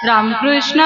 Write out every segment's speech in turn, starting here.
रामकृष्ण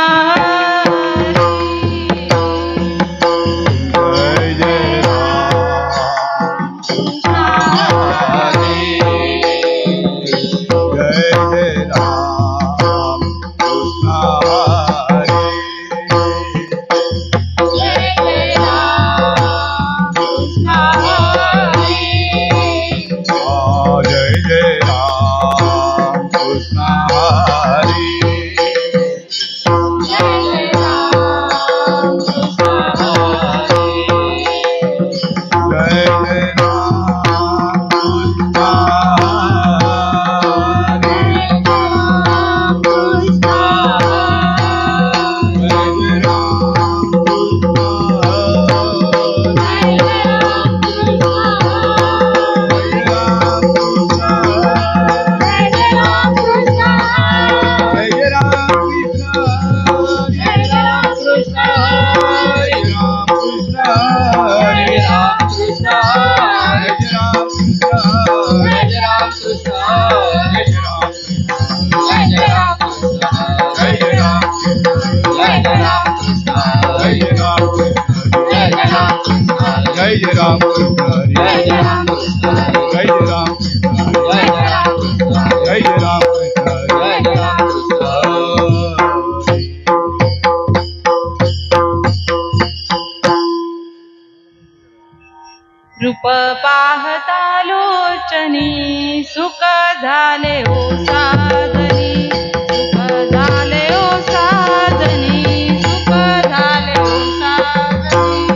रूप पाहता लोचनी सुख झाले ओ साधनी सुख झाले ओ साधनी सुख झाले ओ साधनी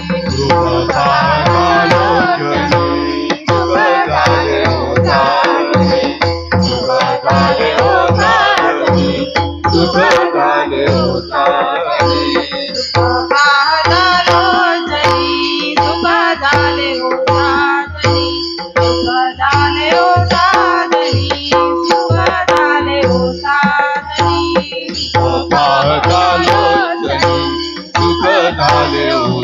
रूप पाहता लोचनी सुख झाले ओ साधनी सुख झाले ओ साधनी सुख झाले ओ साधनी रूप पाहता लोचनी सुख झाले ओ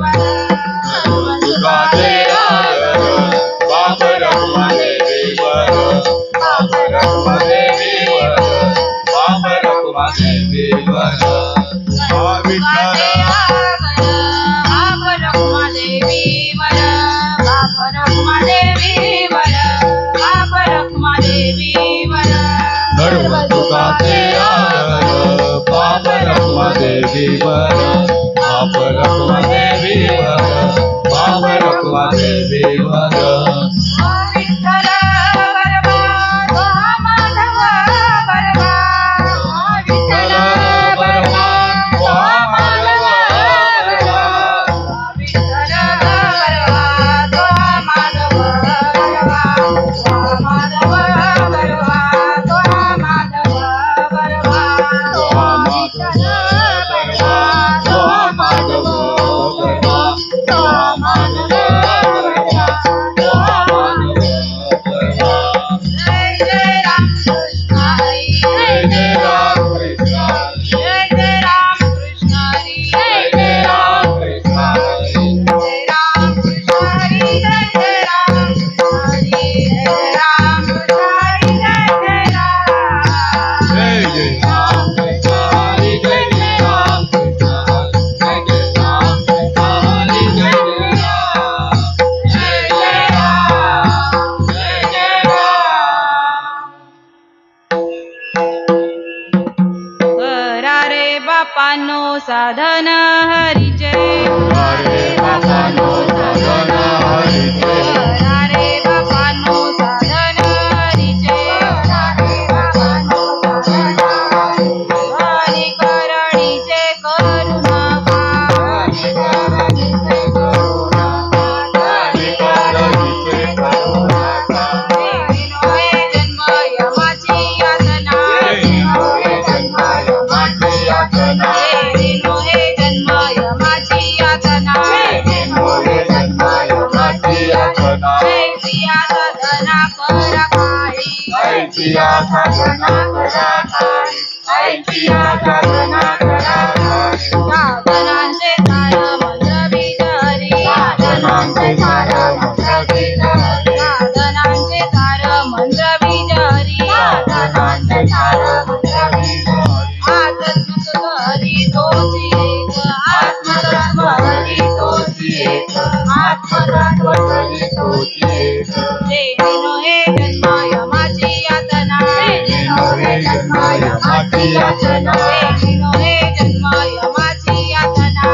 Bye. साधन हरीचे करा रे बापानो साधन हरीचे करा रे बापानो साधन हरीचे करा रे बापानो साधन हरी करणीचे करू नका हरी करणीचे करू नका हरी करणीचे करू नका नोहे जन्म यमाची यातना नोहे जन्म यमाची यातना नोहे जन्म यमाची यातना नोहे जन्म यमाची यातना ऐसिया साधना करा काही ऐसिया साधना करा काही ऐसिया साधना करा काही साधनांचे सार मंत्र बीज हरी साधनांचे सार मंत्र बीज हरी साधनांचे सार मंत्र बीज हरी साधनांचे सार मंत्र बीज हरी आत्मतत्व हरी तोची एक आत्मतत्व हरी तोची एक आत्मतत्व हरी तोची एक देवी नोहे जन्म यमाची यातना नोहे जन्म यमाची यातना देवी नोहे जन्म यमाची यातना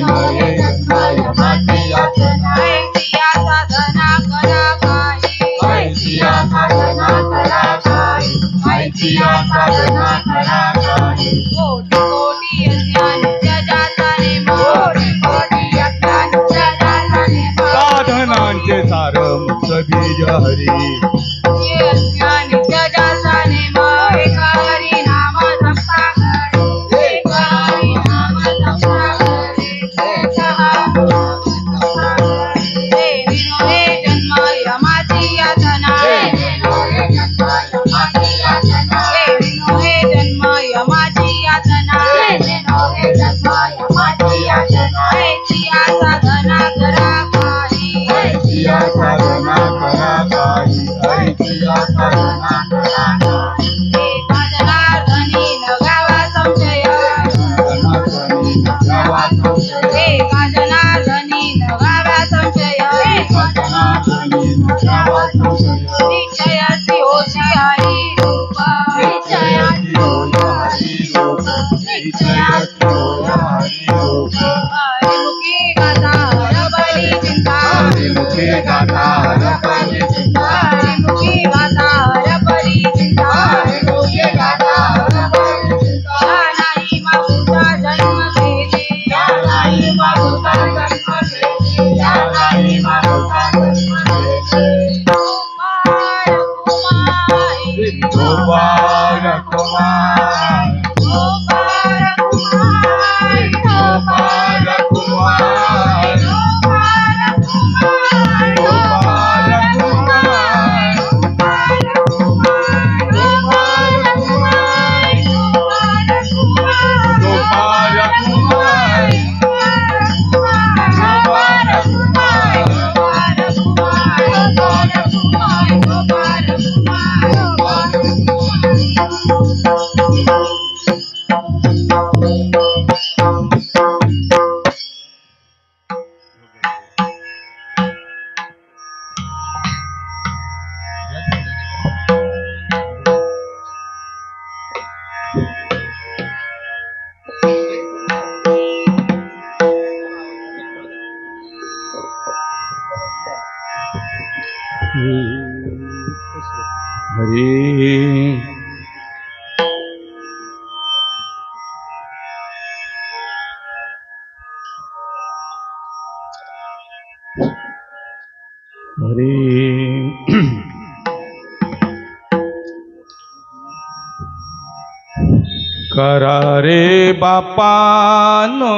नोहे जन्म यमाची यातना ऐसिया साधना करा काही ऐसिया साधना करा काही ऐसिया साधना करा काही कोटी कोटी अज्ञानीच्या जाताने कोटी कोटी अज्ञानीच्या जाताने साधनांचे सार मुक्त बीज हरी अज्ञानीच्या जाताने एक हरी नाम जपता घडे एक हरी नाम जपता घडे एक देवी नोहे जन्म यमाची यातना देवी नोहे जन्म यमाची यातना ऐसिया साधना करा काही ऐसिया साधना करा काही ऐसिया साधना करा काही एका जनार्दनी नगावा संशय जनार्दनी नगावा संशय एका जनार्दनी नगावा संशय जनार्दनी नगावा संशय निश्चयाची होशी हरी रूप निश्चयाची होय हरी रूप निश्चयाची होय हरी रूप हरिमुखी गाथा हरपली चिंता हरिमुखे गाथा हरपली चिंता हरिमुखी गाथा हरपली चिंता हरिमुखे गाथा हरपली चिंता या नाही मागुचा जन्म घेते या नाही मागुचा जन्म घेते या नाही मागुचा जन्म घेते गोपाळ कुमार गोपाळ कुमार गोपाळ कुमार गोपाळ कुमार गोपाळ कुमार गोपाळ कुमार गोपाळ कुमार गोपाळ कुमार गोपाळ कुमार हरी करा रे बापानो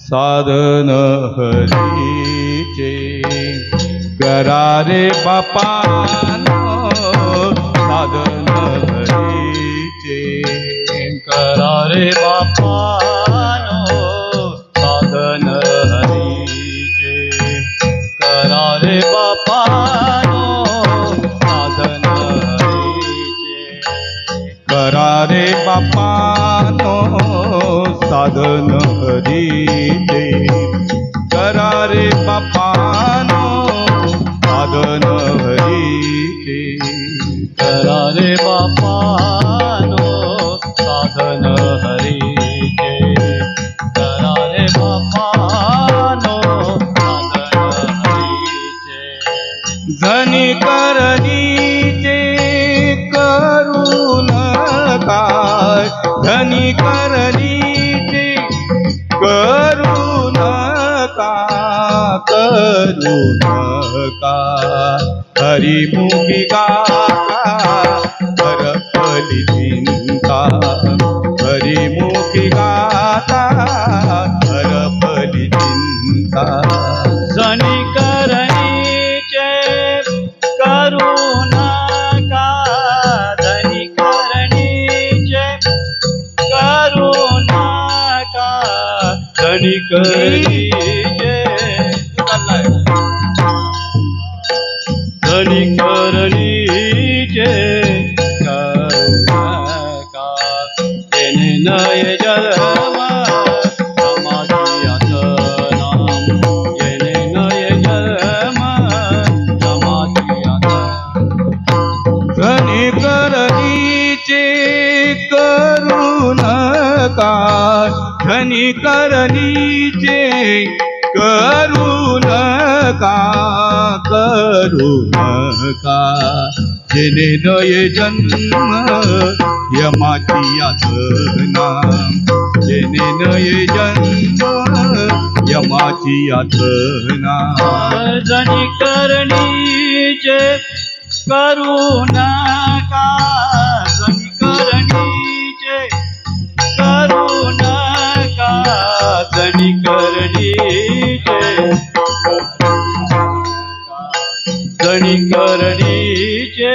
साधन हरीचे करा रे बापानो साधन हरीचे करा रे बापानो साधन हरीचे करा रे बापानो साधन हरीचे करा रे बापानो साधन हरीचे करा रे बापानो साधन हरीचे करा रे बापानो साधन हरी करू नका हरिमुखी गाता हरपली चिंता हरिमुखी गाता हरपली चिंता जनी करणीचे करू नका जनी करणीचे करू नका जनी करणीचे जनी करणीचे करू नका येणे नय जन्म समाधी आतना येणे नय जन्म समाधी धनी करणीचे करू नका धनी करणीचे करू नका जेणे नये जन्म यमाची यातना जेणे नये जन्म यमाची यातना जनी करणीचे करू नका जनी करणीचे करू नका जनी करणीचे जनी करणीचे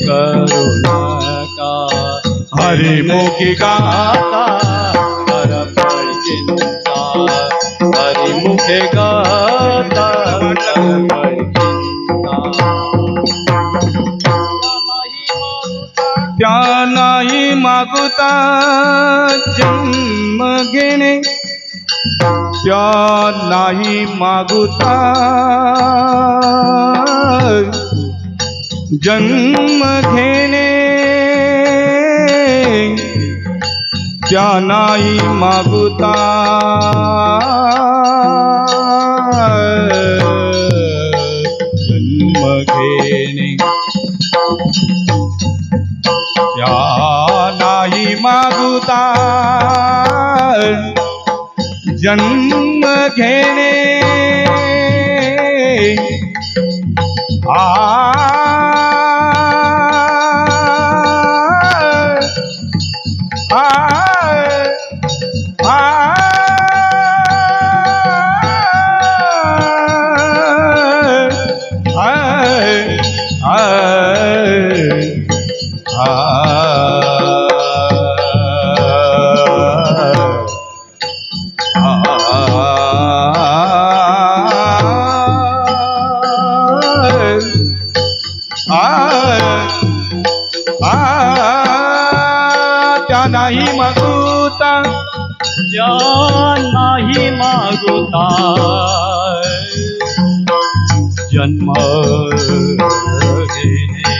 करू नका हरिमुखी गाता हरपली चिंता हरिमुखे गाता हरपली चिंता त्या नाही मागुता जन्म घेणे त्या नाही मागुता जन्म घेणे त्या नाही मागुता जन्म घेणे त्या नाही मागुता जन्म घेणे आ त्या नाही मागुता त्या नाही मागुता जन्म घेणे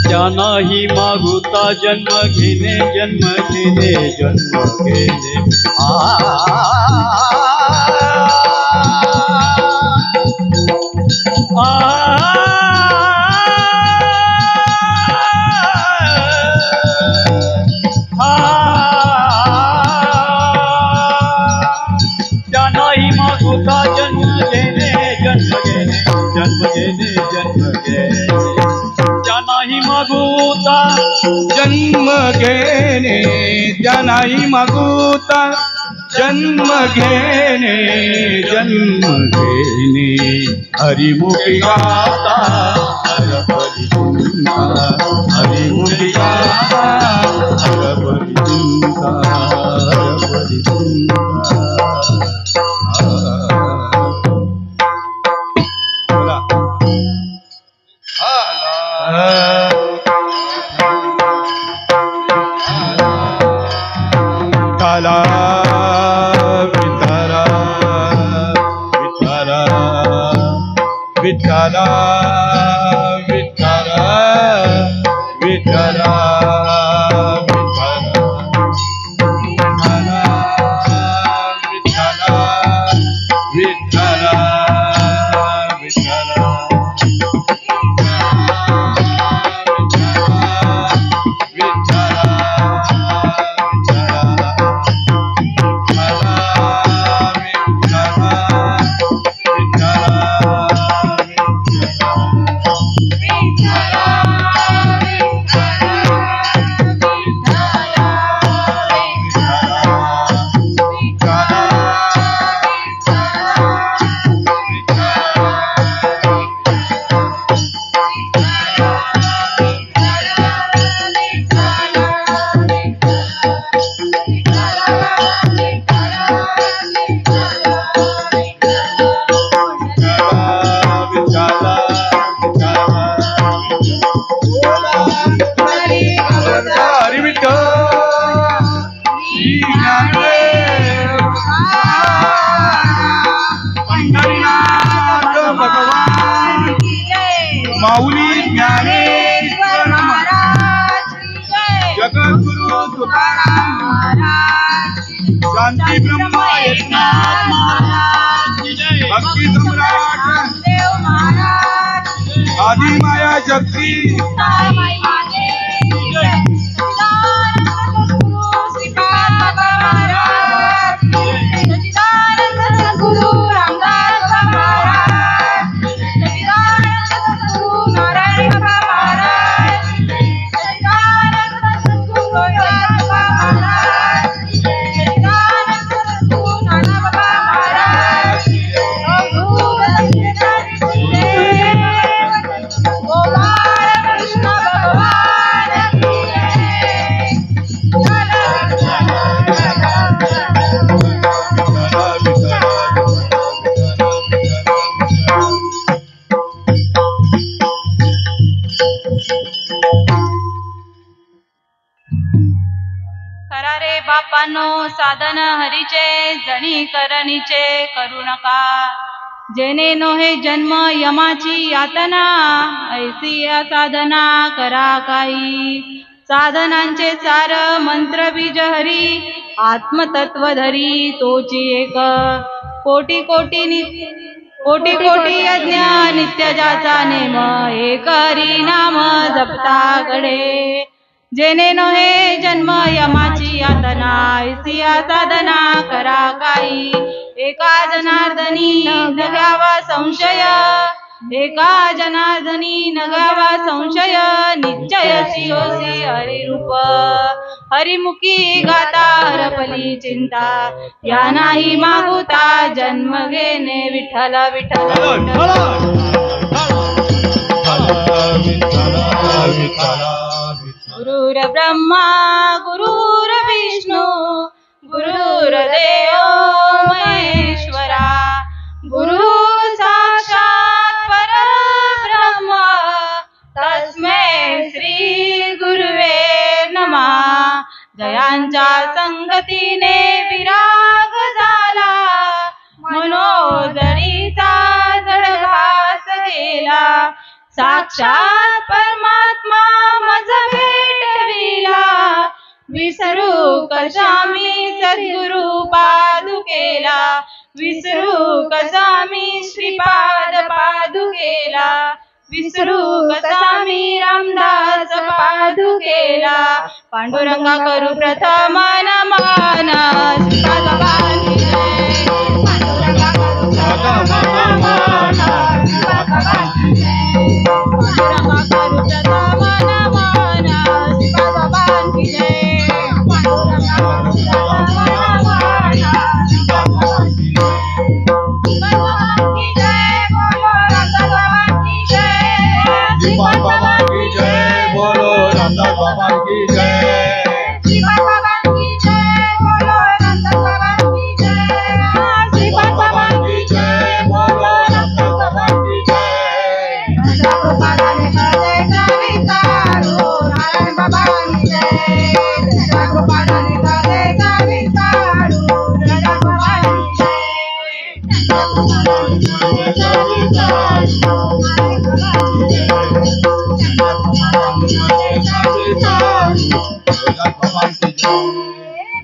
त्या नाही मागुता जन्म घेणे जन्म घेणे जन्म घेणे त्या नाही मागुता जन्म घेणे जन्म घेणे जन्म घेणे जन्म घेणे त्या नाही मागुता जन्म घेणे त्या नाही मागुता जन्म घेणे जन्म घेणे हरिमुखी गाता हरपली चिंता हरिमुखी गाता हरपली चिंता हरपली चिंता विठ्ठला विठ्ठला विठ्ठला एकनाथ महाराज की जय. भक्ती सम्राट नामदेव महाराज आदि माया शक्ती ताराबाई माते की जय. सच्चिदानंद सद्गुरु श्रीपाद बाबा महाराज सच्चिदानंद सद्गुरु रामदास बाबा महाराज सच्चिदानंद सद्गुरु नारायण बाबा महाराज सच्चिदानंद सद्गुरु रोहिदास बाबा महाराज सच्चिदानंद सद्गुरु नाना बाबा महाराज प्रभु दत्तात्रेय गोपाल कृष्ण भगवान की खरा रे बापांनो साधन हरीचे जणी करणीचे करू नका जेणे नोहे जन्म यमाची यातना ऐसी या साधना करा काही साधनांचे सार मंत्र बीज हरी आत्मतत्व धरी तोची एक कोटी कोटी कोटी कोटी यज्ञ नित्य जाचा नेम एक हरी नाम जपता घडे जेणे नोहे जन्म यमाची यातना ऐसी या साधना करा काही एका जनार्दनी नगावा संशय एका जनार्दनी नगावा संशय निश्चयसी होसी हरिरूप हरिमुखी गाता हरपली चिंता या नाही मागुता जन्म घेणे विठ्ठल विठ्ठल गुरुर ब्रह्मा गुरुर विष्णू गुरुर्देव महेश्वरा गुरु साक्षात परब्रह्म तस्मै श्री गुरुवे नमः जयांच्या संगतीने विराग झाला मनोदरीचा जडघास गेला साक्षात परमात्मा मज भेटविला विसरू कसा मी सद्गुरु पादुकेला विसरू कसा मी श्रीपाद पादुकेला विसरू कसा मी रामदास पादुकेला पांडुरंगा करू प्रथम नमन श्रीपाद बाबांची जय पांडुरंगा करू प्रथम नमन श्रीपाद बाबांची जय पांडुरंगा करू प्रथम नमन श्रीपाद बाबांची जय पांडुरंगा करू प्रथम नमन श्रीपाद बाबांची जय बाबा की जय बोलो रामदास बाबा की जय श्रीपाद बाबा की जय बोलो रामदास बाबा की जय श्रीपाद बाबा की जय बोलो रामदास बाबा की जय प्रभुपादाने कळे कवितारू नारायण बाबा की जय प्रभुपादाने कळे कवितारू नारायण बाबा की जय प्रभुपादाने कळे कवितारू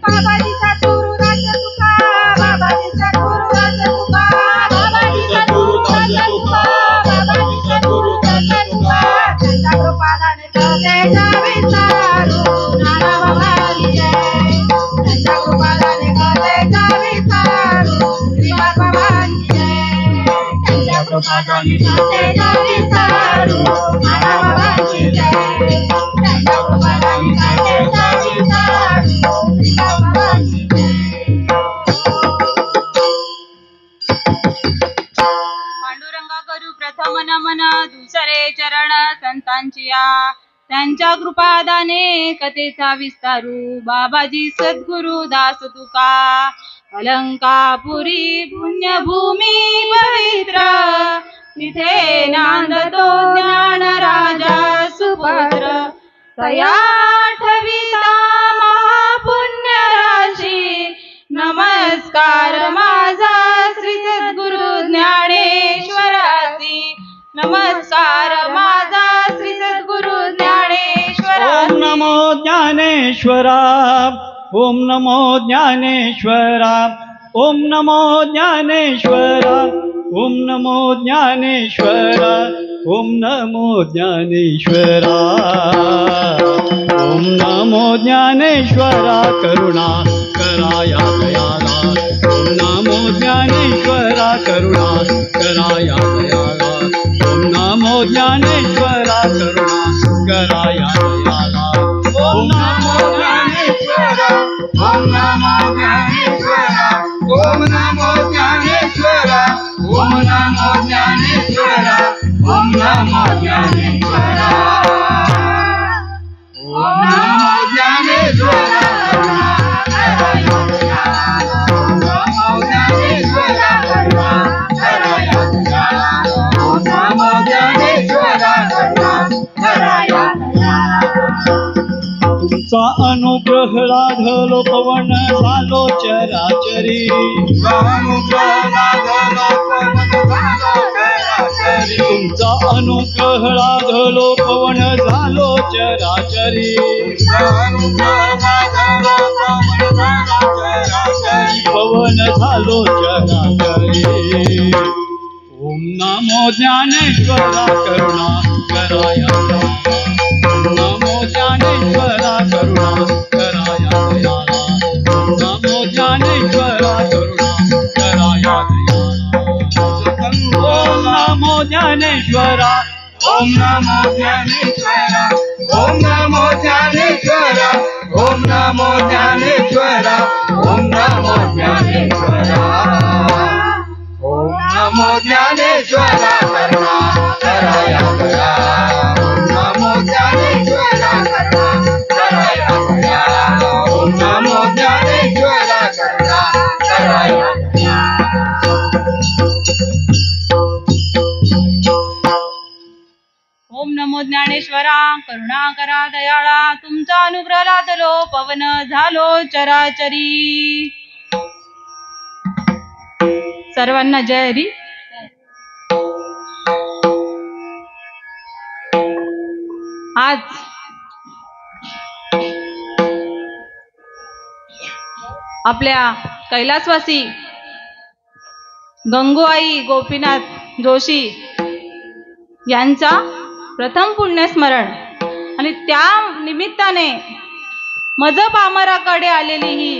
बाबाजीचा गुरु दास तुका बाबाजीचा गुरु दास तुका बाबाजीचा गुरु दास तुका बाबाजीचा गुरु दास तुका त्यांच्या कृपादाने कळे कवितारू नाना बाबा की जय त्यांच्या कृपादाने कळे कवितारू श्रीपाद बाबा की जय त्यांच्या कृपादाने कळे कवितारू नाना बाबा की जय त्यांच्या कृपादाने कळे कवितारू श्रीपाद बाबा की जय पांडुरंगा करू प्रथम नमन दुसरे चरण संतांचिया त्यांच्या कृपादाने कथेचा विस्तारू बाबाजी सद्गुरु दास तुका अलंकापुरी पुण्यभूमी पवित्र तिथे नांदतो ज्ञान राजा सुपुत्र तया ठविता महापुण्य राशी नमस्कार माझा श्री सद्गुरु ज्ञानेश्वरासी नमस्कार माझा श्री सद्गुरु ज्ञानेश्वरासी ओम नमो ज्ञानेश्वरा ओम नमो ज्ञानेश्वरा ओम नमो ज्ञानेश्वरा, ओम नमो ज्ञानेश्वरा, ओम नमो ज्ञानेश्वरा, ओम नमो ज्ञानेश्वरा, करुणा कराया दयाला, ओम नमो ज्ञानेश्वरा, करुणा कराया दयाला, ओम नमो ज्ञानेश्वरा, करुणा कराया दयाला, ओम नमो ज्ञानेश्वरा, ओम नमो ज्ञानेश्वरा, ओम नमो ज्ञानेश्वरा, ओम नमो ज्ञानेश्वरा, ओम नमो ज्ञानेश्वरा, ओम नमो ज्ञानेश्वरा, ओम नमो ज्ञानेश्वरा, ओम नमो ज्ञानेश्वरा, तुमचा अनुग्रह लाधलो पवन झालो चराचरी, तुमचा अनुग्रह लाधलो पवन झालो चराचरी, पवन झालो चराचरी, ओम नमो ज्ञानेश्वरा, करुणा कराया दयाला, ओम नमो ज्ञानेश्वरा, करुणा कराया दयाला, ओम नमो ज्ञानेश्वरा, करुणा कराया दयाला, ओम नमो ज्ञानेश्वरा, ओम नमो ज्ञानेश्वरा, ओम नमो ज्ञानेश्वरा, ओम नमो ज्ञानेश्वरा, ओम नमो ज्ञानेश्वरा, ओम नमो ज्ञानेश्वरा, करुणा कराया दया, ओम नमो ज्ञानेश्वरा, करुणा कराया दया, ओम नमो ज्ञानेश्वरा, करुणा कराया दया. ओम नमो ज्ञानेश्वरा, करुणा करा दयाळा, तुमचा अनुग्रह लादलो पवन झालो चराचरी. सर्वांना जय हरी. आज आपल्या कैलासवासी गंगूआई गोपीनाथ जोशी यांचा प्रथम पुण्यस्मरण आणि त्या निमित्ताने मज पामराकडे आलेली ही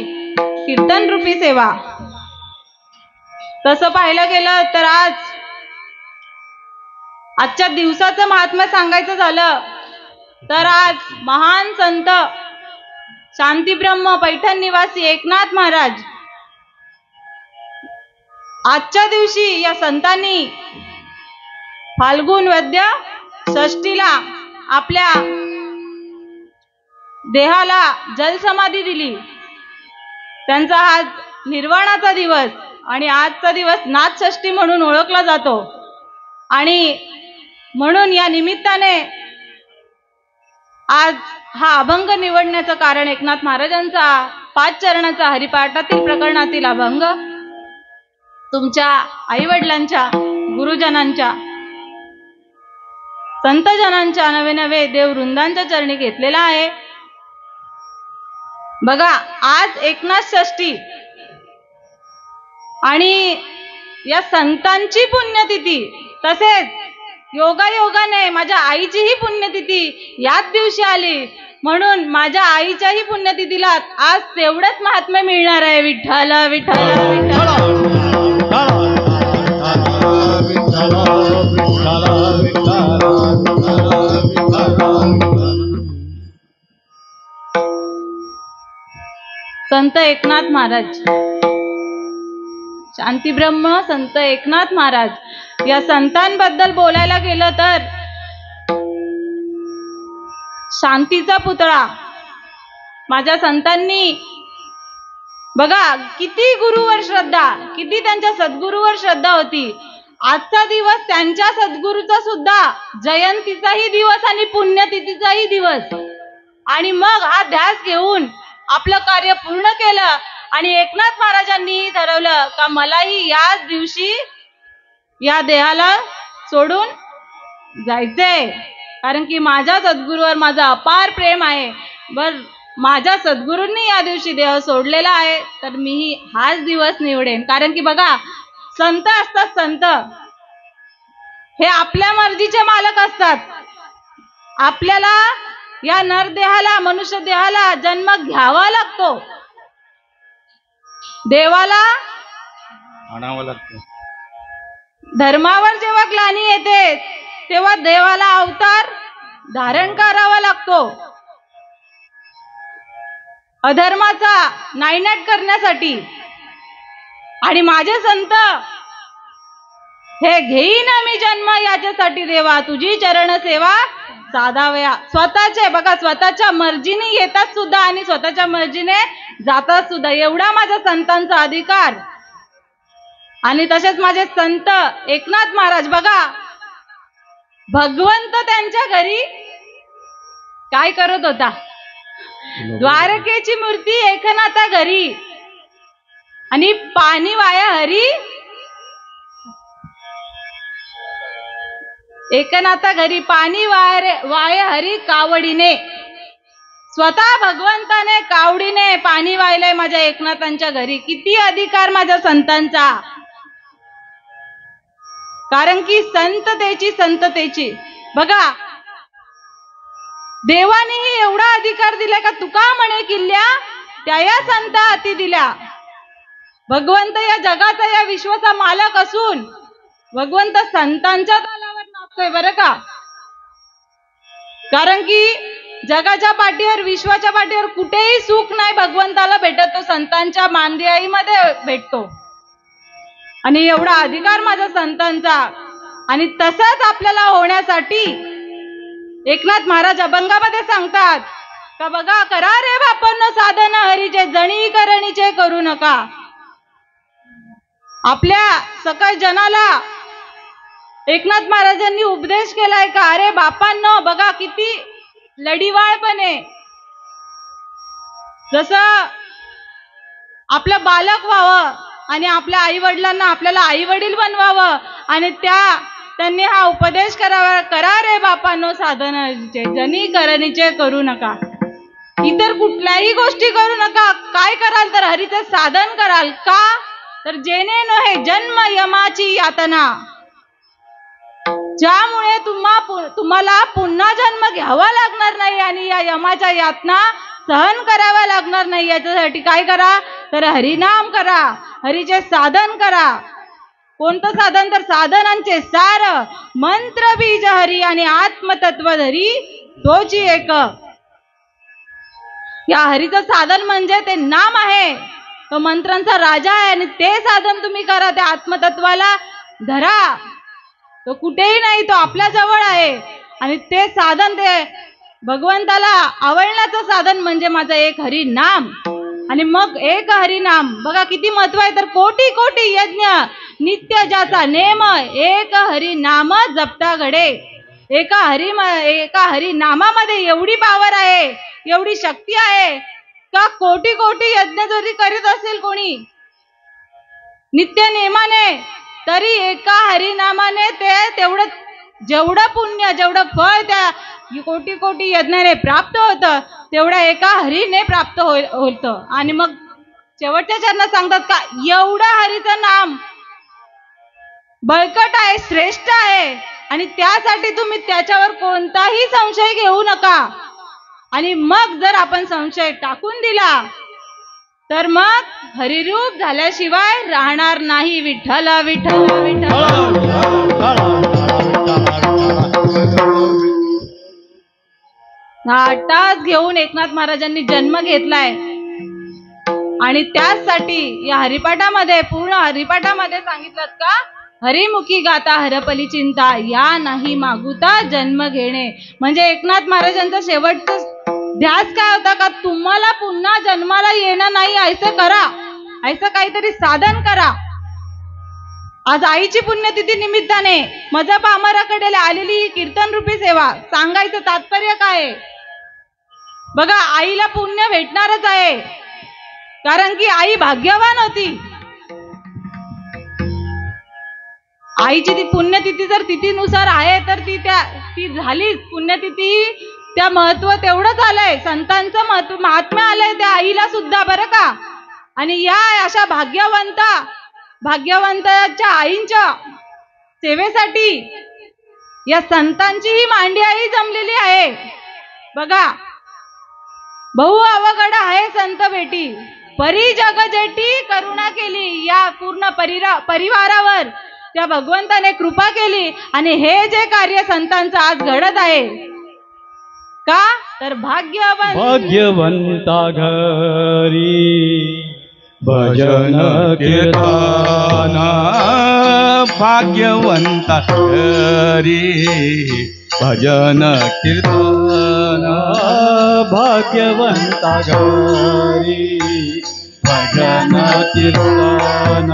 कीर्तन रूपी सेवा. तसं पाहिलं गेलं तर आजच्या दिवसाचं महात्म्य सांगायचं झालं तर आज महान संत शांतीब्रह्म पैठण निवासी एकनाथ महाराज आजच्या दिवशी या संतांनी फाल्गुन वद्य षष्टीला आपल्या देहाला जलसमाधी दिली. त्यांचा हा निर्वाणाचा दिवस आणि आजचा दिवस नाथषष्ठी म्हणून ओळखला जातो आणि म्हणून या निमित्ताने आज हा अभंग निवडण्याचं कारण एकनाथ महाराजांचा 5 चरणाचा हरिपाठातील प्रकरणातील अभंग तुमच्या आईवडिलांच्या, गुरुजनांच्या, संतजनांच्या, नवे नवे देववृंदांच्या चरणी घेतलेला आहे. बघा, आज एकनाथ षष्ठी आणि या संतांची पुण्यतिथी, तसेच योगायोगाने माझ्या आईचीही पुण्यतिथी याच दिवशी आली, म्हणून माझ्या आईच्याही पुण्यतिथीला आज तेवढंच महात्म्य मिळणार आहे. विठ्ठल विठ्ठल विठ्ठल. संत एकनाथ महाराज, शांतीब्रह्म संत एकनाथ महाराज या संतांबद्दल बोलायला गेलं तर शांतीचा पुतळा माझ्या संतांनी बघा किती गुरुवर श्रद्धा, किती त्यांच्या सद्गुरूवर श्रद्धा होती. आजचा दिवस त्यांच्या सद्गुरूचा सुद्धा जयंतीचाही दिवस आणि पुण्यतिथीचाही दिवस, आणि मग हा ध्यास घेऊन आपलं कार्य पूर्ण केलं आणि एकनाथ महाराजांनी ठरवलं का मलाही याच दिवशी या देहाला सोडून जायचंय, कारण की माझ्या सद्गुरूवर माझं अपार प्रेम आहे. माझ्या सद्गुरूंनी या दिवशी देह सोडलेला आहे, तर मीही हाच दिवस निवडेन. कारण की बघा, संत असतात, संत हे आपल्या मर्जीचे मालक असतात. आपल्याला या नरदेहाला, मनुष्य देहाला जन्म घ्यावा लागतो, देवाला आणावं लागतं. धर्मावर जेव्हा ग्लानी येते तेव्हा देवाला अवतार धारण करावा लागतो, अधर्माचा नायनाट करण्यासाठी. आणि माझे संत हे घेईन मी जन्म याच्यासाठी देवा, तुझी चरण सेवा साधाव्या. स्वतःचे बघा, स्वतःच्या मर्जीने येतात सुद्धा आणि स्वतःच्या मर्जीने जातात सुद्धा, एवढा माझ्या संतांचा अधिकार. आणि तसेच माझे संत एकनाथ महाराज बघा, भगवंत त्यांच्या घरी काय करत होता? द्वारकेची मूर्ती एकनाथा घरी आणि पाणी वाया हरी, एकनाथा घरी पाणी वाया हरी कावडीने. स्वतः भगवंताने कावडीने पाणी वाहिलंय माझ्या एकनाथांच्या घरी. किती अधिकार माझ्या संतांचा. कारण की संततेची बघा, देवानेही एवढा अधिकार दिला का तुका म्हणे किल्ल्या त्या या संत हाती दिल्या. भगवंत या जगाचा, या विश्वाचा मालक असून भगवंत संतांच्या तालावर नाचतोय बरं का. कारण की जगाच्या पाठीवर, विश्वाच्या पाठीवर कुठेही सुख नाही भगवंताला भेटत, तो संतांच्या मांदियाईमध्ये भेटतो. आणि एवढा अधिकार माझ्या संतांचा. आणि तसंच आपल्याला होण्यासाठी एकनाथ महाराज अभंगामध्ये सांगतात का बघा, करा रे बापांनो साधन हरीचे, जणी करणीचे करू नका. आपल्या सकळ जनाला एकनाथ महाराजांनी उपदेश केलाय का, अरे बापांनो बघा किती लढीवाळपणे, जसं आपलं बालक व्हावं आणि आपल्या आई वडिलांना आपल्याला आई वडील बनवावं. आणि त्यांनी हा उपदेश करावा, करा रे बापांनो साधनाचे, जनी करणीचे करू नका. इतर कुठल्याही गोष्टी करू नका. काय कराल तर हरीचे साधन कराल. का तर जेणे नव्हे जन्म यमाची यातना, ज्यामुळे तुम्हाला पुन्हा जन्म घ्यावा लागणार नाही आणि या यमाच्या यातना सहन कराव्या लागणार नाही. याच्यासाठी काय करा तर हरिनाम करा, हरीचे साधन करा. कोणतं साधन तर साधनांचे सार, मंत्र बीज हरी आणि आत्मतत्व धरी तोची एक. या हरीचं साधन म्हणजे ते नाम आहे, तो मंत्रांचा राजा आहे. आणि ते साधन तुम्ही करा, त्या आत्मतत्वाला धरा. तो कुठेही नाही, तो आपल्या जवळ आहे. आणि ते साधन, ते भगवंताला आवडण्याचं साधन म्हणजे माझं एक हरी नाम. आणि मग एक हरिनाम बघा किती महत्व आहे. तर कोटी कोटी यज्ञ नित्य ज्याचा नेम, एक हरी नाम जपता घडे. एका हरी नामामध्ये एवढी पावर आहे, एवढी शक्ती आहे का कोटी कोटी यज्ञ जरी करीत असेल कोणी नित्य नेमाने, तरी एका हरिनामाने ते तेवढं, जेवढं पुण्य, जेवढं फळ त्या कोटी कोटी यज्ञाने प्राप्त होतं, तेवढ्या एका हरीने प्राप्त होतं. आणि मग शेवटच्या चरणात सांगतात का एवढं हरीचं नाम बळकट आहे, श्रेष्ठ आहे. आणि त्यासाठी तुम्ही त्याच्यावर कोणताही संशय घेऊ नका. आणि मग जर आपण संशय टाकून दिला तर मग हरिरूप झाल्याशिवाय राहणार नाही. विठ्ठल विठ्ठल विठ्ठल. तास घेऊन एकनाथ महाराजांनी जन्म घेतलाय. आणि त्यासाठी या हरिपाठामध्ये, पूर्ण हरिपाठामध्ये सांगितलं का हरिमुखी गाता हरपली चिंता, या नाही मागुता जन्म घेणे. म्हणजे एकनाथ महाराजांचा शेवटचा ध्यास काय होता का तुम्हाला पुन्हा जन्माला येणं नाही, ऐसं करा, ऐसं काहीतरी साधन करा. आज आईची पुण्यतिथी निमित्ताने मजा पामराकडे आलेली ही कीर्तन रूपी सेवा, सांगायचं तात्पर्य काय बघा, आईला पुण्य भेटणारच आहे. कारण की आई भाग्यवान होती. आईची ती पुण्यतिथी जर तिथीनुसार आहे तर ती झालीच पुण्यतिथी त्या महत्व तेवढंच आलंय, संतांचं महत्व महात्म्य आलंय त्या आईला सुद्धा बरं का. आणि या अशा भाग्यवंताच्या आईंच्या सेवेसाठी या संतांची ही मांडी आई जमलेली आहे बघा. बहु अवघड आहे संत भेटी, परी जगजेटी करुणा केली. या पूर्ण परिवारावर त्या भगवंताने कृपा केली आणि हे जे कार्य संतांचं आज घडत आहे का, तर भाग्यवंता घरी भजन कीर्तन, भाग्यवंता घरी भजन कीर्तन, भाग्यवंता घरी भजन कीर्तन,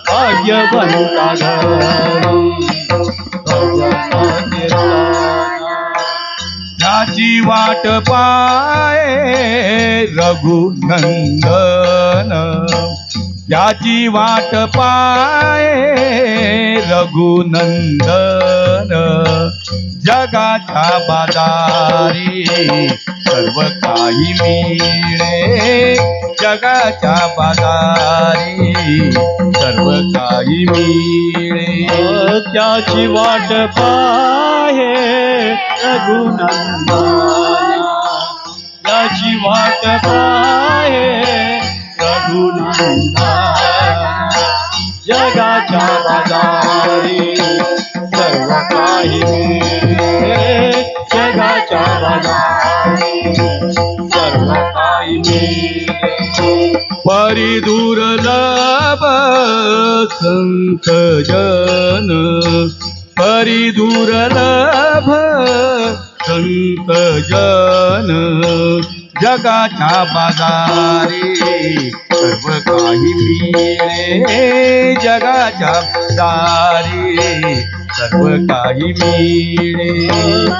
भाग्यवंता घरी भजन कीर्तन. त्याची वाट पाये रघुनंदन, त्याची वाट पाये रघुनंदन, जगाच्या बाजारी सर्व काही मिळे, जगाच्या बाजारी सर्व काही मिळे. त्याची वाट पाहे रघुनंदन, त्याची वाट पाहे रघुनंदन, जगाच्या बाजारी सर्व काही मिळे, जगाच्या बाजारी सर्व काही मिळे. परी दुर्लभ संत जन, परी दुर्लभ संत जन, जगाच्या बाजारी सर्व काही मिळे, जगाच्या बाजारी सर्व काही मिळे.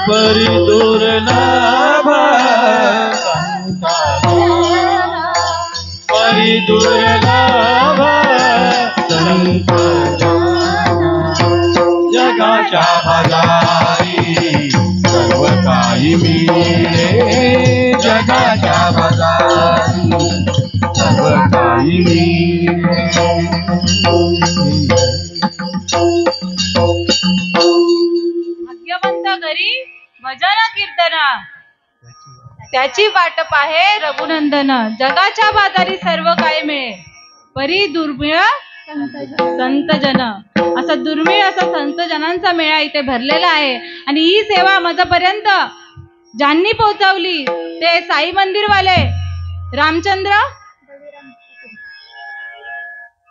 परी दुर्लभ संत जन, परी दुर्लभ संत जन, जगाच्या बाजारी सर्व काही मिळे, जगाच्या बाजारी सर्व काही मिळे. भाग्यवंत घरी भजन कीर्तन, त्याची वाट पाहे रघुनंदन, जगाच्या बाजारी सर्व काय मिळे, परी दुर्मिळ संत जन. असा दुर्मिळ असा संत जनांचा मेळा इथे भरलेला आहे. आणि ही सेवा माझ्यापर्यंत ज्यांनी पोहोचवली ते साई मंदिरवाले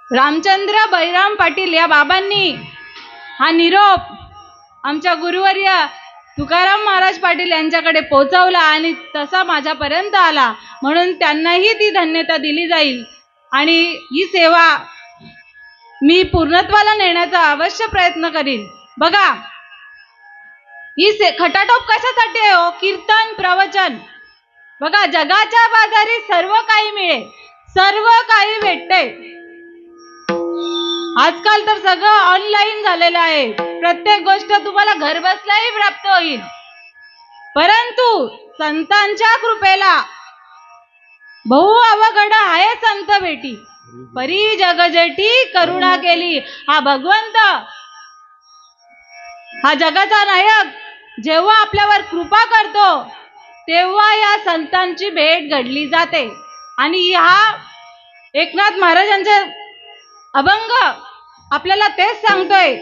रामचंद्र बळीराम पाटील या बाबांनी हा निरोप आमच्या गुरुवर्य तुकाराम महाराज पाटील यांच्याकडे पोहोचवला आणि तसा माझ्यापर्यंत आला. म्हणून त्यांनाही ती धन्यता दिली जाईल आणि ही सेवा मी पूर्णत्वाला नेण्याचा अवश्य प्रयत्न करीन. बघा ही खटाटोप कशासाठी आहे हो, कीर्तन प्रवचन. बघा जगाच्या बाजारी सर्व काही मिळे, सर्व काही भेटते. आजकाल तर सगळं ऑनलाईन झालेलं आहे, प्रत्येक गोष्ट तुम्हाला घर बसल्याही प्राप्त होईल. परंतु संतांच्या कृपेला बहु अवघड आहे संत भेटी, परी जगजेटी करुणा केली. हा भगवंत, हा जगाचा नायक जेव्हा आपल्यावर कृपा करतो तेव्हा या संतांची भेट घडली जाते. आणि हा एकनाथ महाराजांचे अभंग आपल्याला तेच सांगतोय.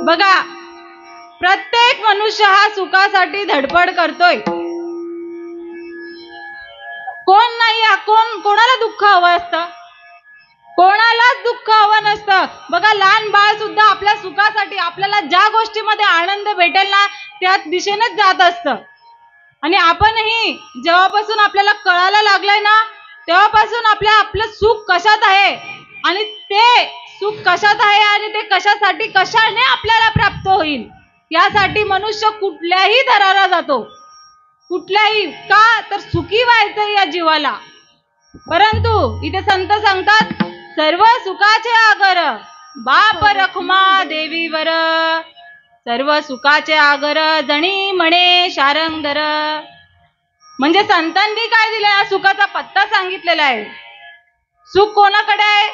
बघा प्रत्येक मनुष्य हा सुखासाठी धडपड करतोय. कोण नाही, कोणाला दुःख हवं असतं, कोणालाच दुःख हवं नसतं. बघा लहान बाळ सुद्धा आपल्या सुखासाठी, आपल्याला ज्या गोष्टीमध्ये आनंद भेटेल ना त्या दिशेनेच जात असतं. आणि आपणही जेव्हापासून आपल्याला कळायला लागलंय ना तेव्हापासून आपलं सुख कशात आहे आणि ते सुख कशात आहे आणि ते कशासाठी, कशाने आपल्याला प्राप्त होईल यासाठी मनुष्य कुठल्याही थराला जातो, कुठल्याही. का तर सुखी व्हायचं या जीवाला. परंतु इथे संत सांगतात सर्व सुखाचे आगर बाप रखुमा देवीवर, सर्व सुखाचे आगर जणी म्हणे शारंगधर. म्हणजे संतांनी काय दिलं, या सुखाचा पत्ता सांगितलेला आहे. सुख कोणाकडे आहे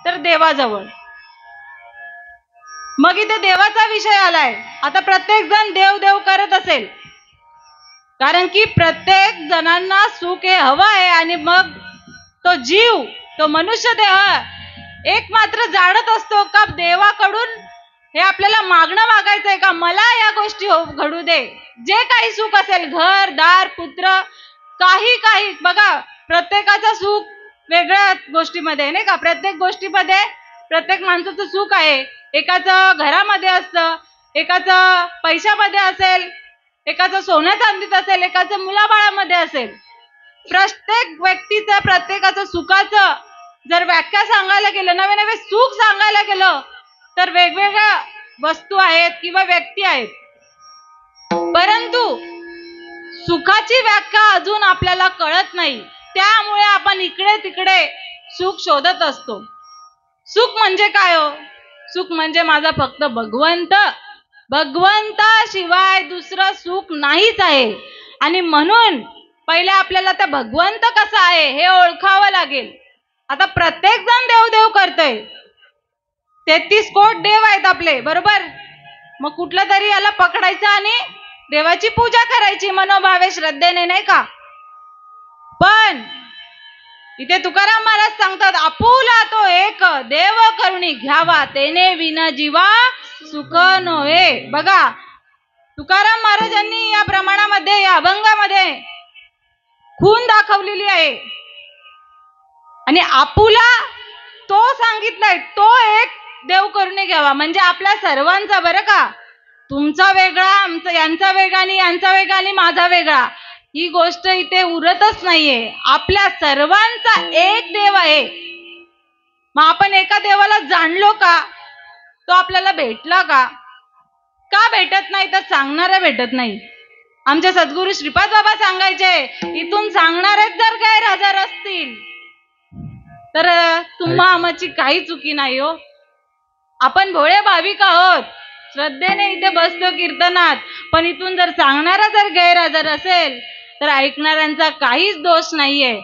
तर देवाजवळ. मग इथे देवाचा विषय आलाय. आता प्रत्येक जण देव देव करत असेल, कारण की प्रत्येक जणांना सुख हे हवं आहे. आणि मग तो जीव, तो मनुष्य देह एक मात्र जाणत असतो का देवाकडून हे आपल्याला मागायचंय का, मला या गोष्टी घडू दे. जे काही सुख असेल, घर दार पुत्र काही काही, बघा प्रत्येकाचं सुख वेगळ्या गोष्टीमध्ये नाही का. प्रत्येक गोष्टीमध्ये प्रत्येक माणसाचं सुख आहे. एकाचं घरामध्ये असतं, एकाचं पैशामध्ये असेल, एकाचं सोन्या चांदीत असेल, एकाचं मुलाबाळामध्ये असेल. प्रत्येक व्यक्तीचं प्रत्येकाचं सुखाचं जर व्याख्या सांगायला गेलं, नवे नवे सुख सांगायला गेलं, तर वेगवेगळ्या वस्तू आहेत किंवा व्यक्ती आहेत. परंतु सुखाची व्याख्या अजून आपल्याला कळत नाही. त्यामुळे आपण इकडे तिकडे सुख शोधत असतो. सुख म्हणजे काय हो? सुख म्हणजे माझा फक्त भगवंत, भगवंताशिवाय दुसरं सुख नाहीच आहे. आणि म्हणून पहिले आपल्याला त्या भगवंत कसा आहे हे ओळखावं लागेल. आता प्रत्येक जण देव देव करतोय. 33 कोट देव आहेत आपले, बरोबर. मग कुठलं तरी याला पकडायचं आणि देवाची पूजा करायची मनोभावे श्रद्धेने, नाही का. पण इथे तुकाराम महाराज सांगतात, आपुला तो एक देव करुणी घ्यावा, तेने विना जीवा सुख नोहे. बघा तुकाराम महाराजांनी या प्रमाणामध्ये, या अभंगामध्ये खून दाखवलेली आहे. आणि आपुला तो सांगितलाय, तो एक देव करुणी घ्यावा. म्हणजे आपल्या सर्वांचा, बरं का, तुमचा वेगळा, आमचा यांचा वेगळा, आणि यांचा वेगळा आणि माझा वेगळा, ही गोष्ट इथे उरतच नाहीये. आपल्या सर्वांचा एक देव आहे. मग आपण एका देवाला जाणलो का, तो आपल्याला भेटला का? का भेटत नाही तर सांगणारा भेटत नाही. आमचे सद्गुरू श्रीपाद बाबा सांगायचे, इथून सांगणारेच जर गैरहजर असतील तर तुम्हा आमची काही चुकी नाही हो. आपण भोळे भाविक आहोत, श्रद्धेने इथे बसतो कीर्तनात, पण इथून जर सांगणारा जर गैरहजर असेल तर ऐकणाऱ्यांचा काहीच दोष नाहीये.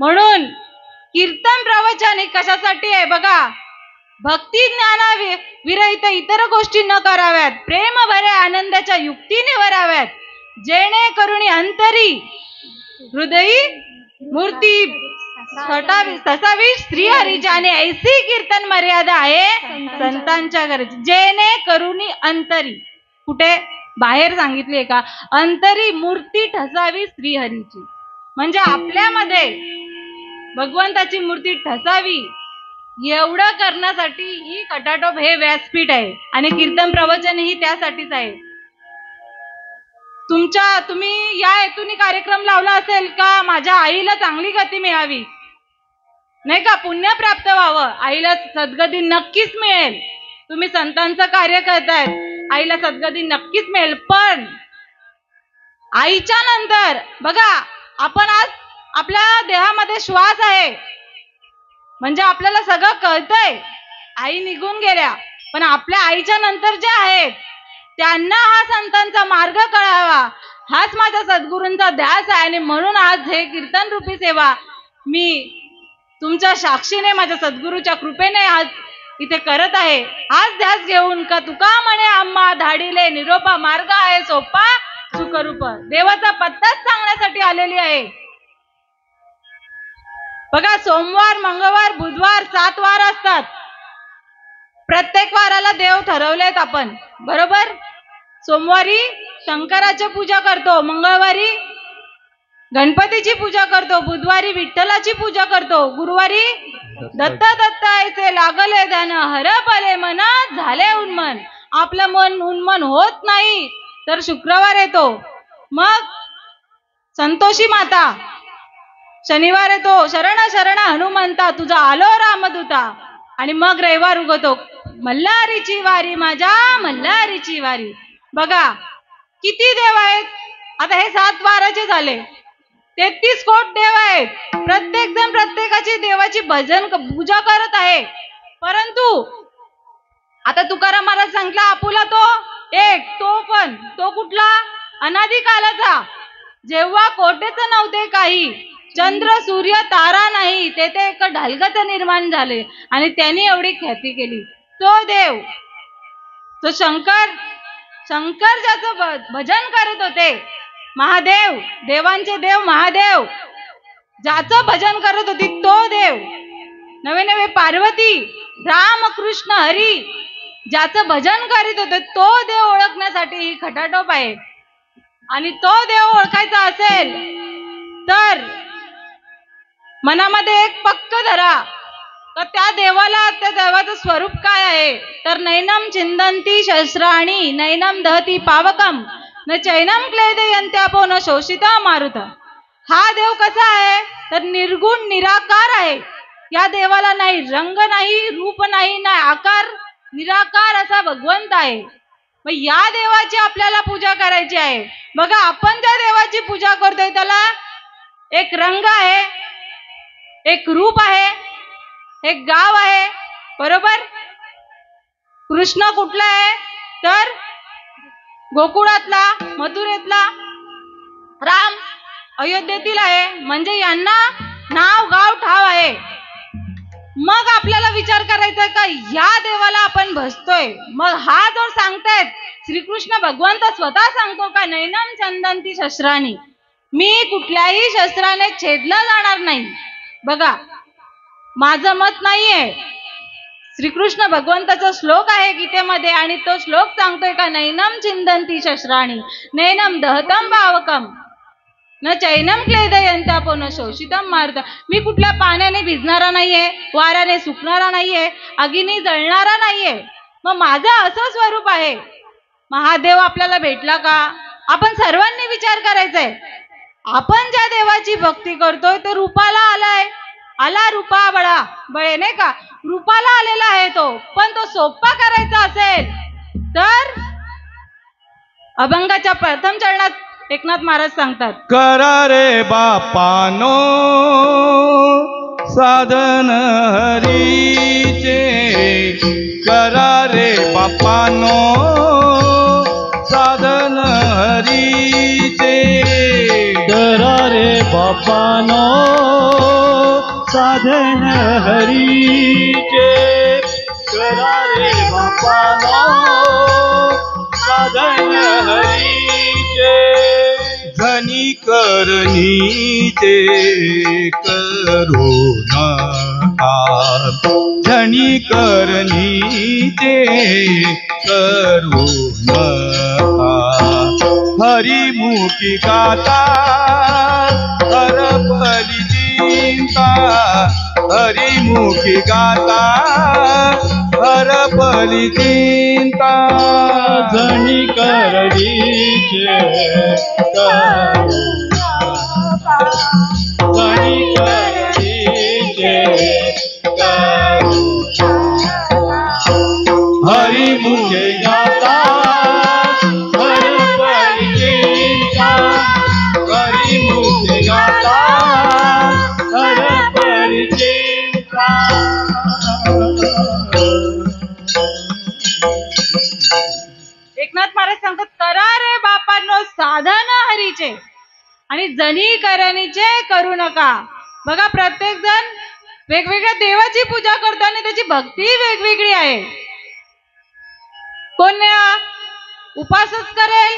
म्हणून कीर्तन प्रवचन हे कशासाठी आहे बघा, भक्ती ज्ञाना विरहित इतर गोष्टी न कराव्यात, प्रेम भरे आनंदाच्या युक्ती निवराव्यात, जेणेकरून अंतरी हृदयी मूर्ती तसावी श्रीहरीची. आणि ऐसी कीर्तन मर्यादा आहे संतांच्या घराची, जेणेकरून अंतरी, कुठे बाहेर सांगितली का, अंतरी मूर्ती ठसावी श्रीहरीची. म्हणजे आपल्यामध्ये भगवंताची मूर्ती ठसावी, एवढं करण्यासाठी ही खटाटोप हे व्यासपीठ आहे. आणि कीर्तन प्रवचन ही त्यासाठीच आहे. तुम्ही या हेतूने कार्यक्रम लावला असेल का, माझ्या आईला चांगली गती मिळावी, नाही का, पुण्य प्राप्त व्हावं, आईला सद्गती नक्कीच मिळेल. तुम्ही संतांचं कार्य करतायत, आईला सद्गती नक्कीच मिळेल. पण आईच्या नंतर बघा, आपण आज आपल्या देहामध्ये श्वास आहे, म्हणजे आपल्याला सगळं कळतंय, आई निघून गेल्या, पण आपल्या आईच्या नंतर जे आहेत त्यांना हा संतांचा मार्ग कळावा, हाच माझ्या सद्गुरूंचा ध्यास आहे. आणि म्हणून आज हे कीर्तन रूपी सेवा मी तुमच्या साक्षीने, माझ्या सद्गुरूच्या कृपेने आज इथे करत आहे. हाच ध्यास घेऊन का तुका म्हणे आम्हा धाडिले निरोपा, मार्ग आहे सोपा सुखरूप, देवाचा पत्ताच सांगण्यासाठी आलेली आहे. बघा, सोमवार मंगळवार बुधवार 7 वार असतात. प्रत्येक वाराला देव ठरवलेत आपण, बरोबर. सोमवारी शंकराची पूजा करतो, मंगळवारी गणपतीची पूजा करतो, बुधवारी विठ्ठलाची पूजा करतो, गुरुवारी दत्त दत्तायचे लागले ध्यान, हरपले मन झाले उन्मन. आपलं मन उन्मन होत नाही तर शुक्रवार येतो, मग संतोषी माता. शनिवार येतो, शरण शरण हनुमंता तुझा आलो रामदूता. आणि मग रविवार उगवतो, मल्हारीची वारी माझ्या मल्हारीची वारी. बघा किती देव आहेत. आता हे 7 वाराचे झाले, 33 कोट देव आहेत. प्रत्येक जण प्रत्येकाची देवाची भजन पूजा करत आहे. परंतु आता तुकाराम महाराज सांगितलं, आपुला तो एक, तो कुठला? अनादी कालाचा, जेव्हा कोटेच नव्हते काही, चंद्र सूर्य तारा नाही, तेथे एक ढलगच निर्माण झाले आणि त्यांनी एवढी ख्याती केली. तो देव, तो शंकर ज्याचं भजन करत होते, महादेव, देवांचे देव महादेव, ज्याचं भजन करत होती तो देव. नवे नवे पार्वती, राम कृष्ण हरी, ज्याचं भजन करीत होते तो देव ओळखण्यासाठी ही खटाटोप आहे. आणि तो देव ओळखायचा असेल तर मनामध्ये एक पक्क धरा, तर त्या देवाचं स्वरूप काय आहे, तर नैनम चिंदंती शस्त्राणी नैनम दहती पावकम न चैनम क्लेदयंत्यापो न शोषिता मारुत. हा देव कसा आहे, तर निर्गुण निराकार आहे. या देवाला नाही रंग नाही, रूप नाही, ना आकार, निराकार असा भगवंत आहे. मग या देवाची आपल्याला पूजा करायची आहे. बघा, आपण ज्या देवाची पूजा करतोय त्याला एक रंग आहे, एक रूप आहे, एक गाव आहे, बरोबर. कृष्ण कुठला आहे, तर गोकुळातला, मथुरेतला. राम अयोध्येतील आहे, म्हणजे यांना नाव गाव ठाव आहे. मग आपल्याला विचार करायचा का या देवाला आपण भजतोय. मग हा जो सांगतायत श्रीकृष्ण भगवंत स्वतः सांगतो का नैनम चंदंती शस्त्राणी, मी कुठल्याही शस्त्राने छेदला जाणार नाही. बघा, माझं मत नाहीये, श्रीकृष्ण भगवंताचा श्लोक आहे गीतेमध्ये आणि तो श्लोक सांगतोय का नैनम चिंदंती शस्त्राणी नैनम दहतम भावकम न चैनम क्लेदयंतापो न शोषितम मारुत. मी कुठल्या पाण्याने भिजणारा नाहीये, वाऱ्याने सुकणारा नाहीये, अग्नी जळणारा नाहीये. मग माझं असं स्वरूप आहे. महादेव आपल्याला भेटला का, आपण सर्वांनी विचार करायचाय. आपण ज्या देवाची भक्ती करतोय तो रूपाला आलाय, आला रूपा बळे नाही का, रूपाला आलेला आहे तो. पण तो सोपा करायचा असेल तर अभंगाच्या प्रथम चरणात एकनाथ महाराज सांगतात, करा रे बापानो साधन हरीचे, करा रे बापानो साधन हरीचे, करा रे बापानो साधन हरीचे, करा रे बापानो साधन हरीचे, धनी करणीचे करू नका, धनी करणीचे करू नका, हरिमुखी गाता हरपली चिंता, हरिमुखी गाता हरपली चिंता, धनी करडीचे करू नका, धनी करडीचे करू नका, हरिमुखे गाता हरपली चिंता, हरिमुखे गाता हरपली चिंता. एकनाथ महाराज सांगतात, करा रे बापांनो साधन हरीचे आणि जनी करणीचे करू नका. बघा, प्रत्येक जण वेगवेगळ्या देवाची पूजा करतो आणि त्याची भक्ती वेगवेगळी आहे. कोण उपासच करेल,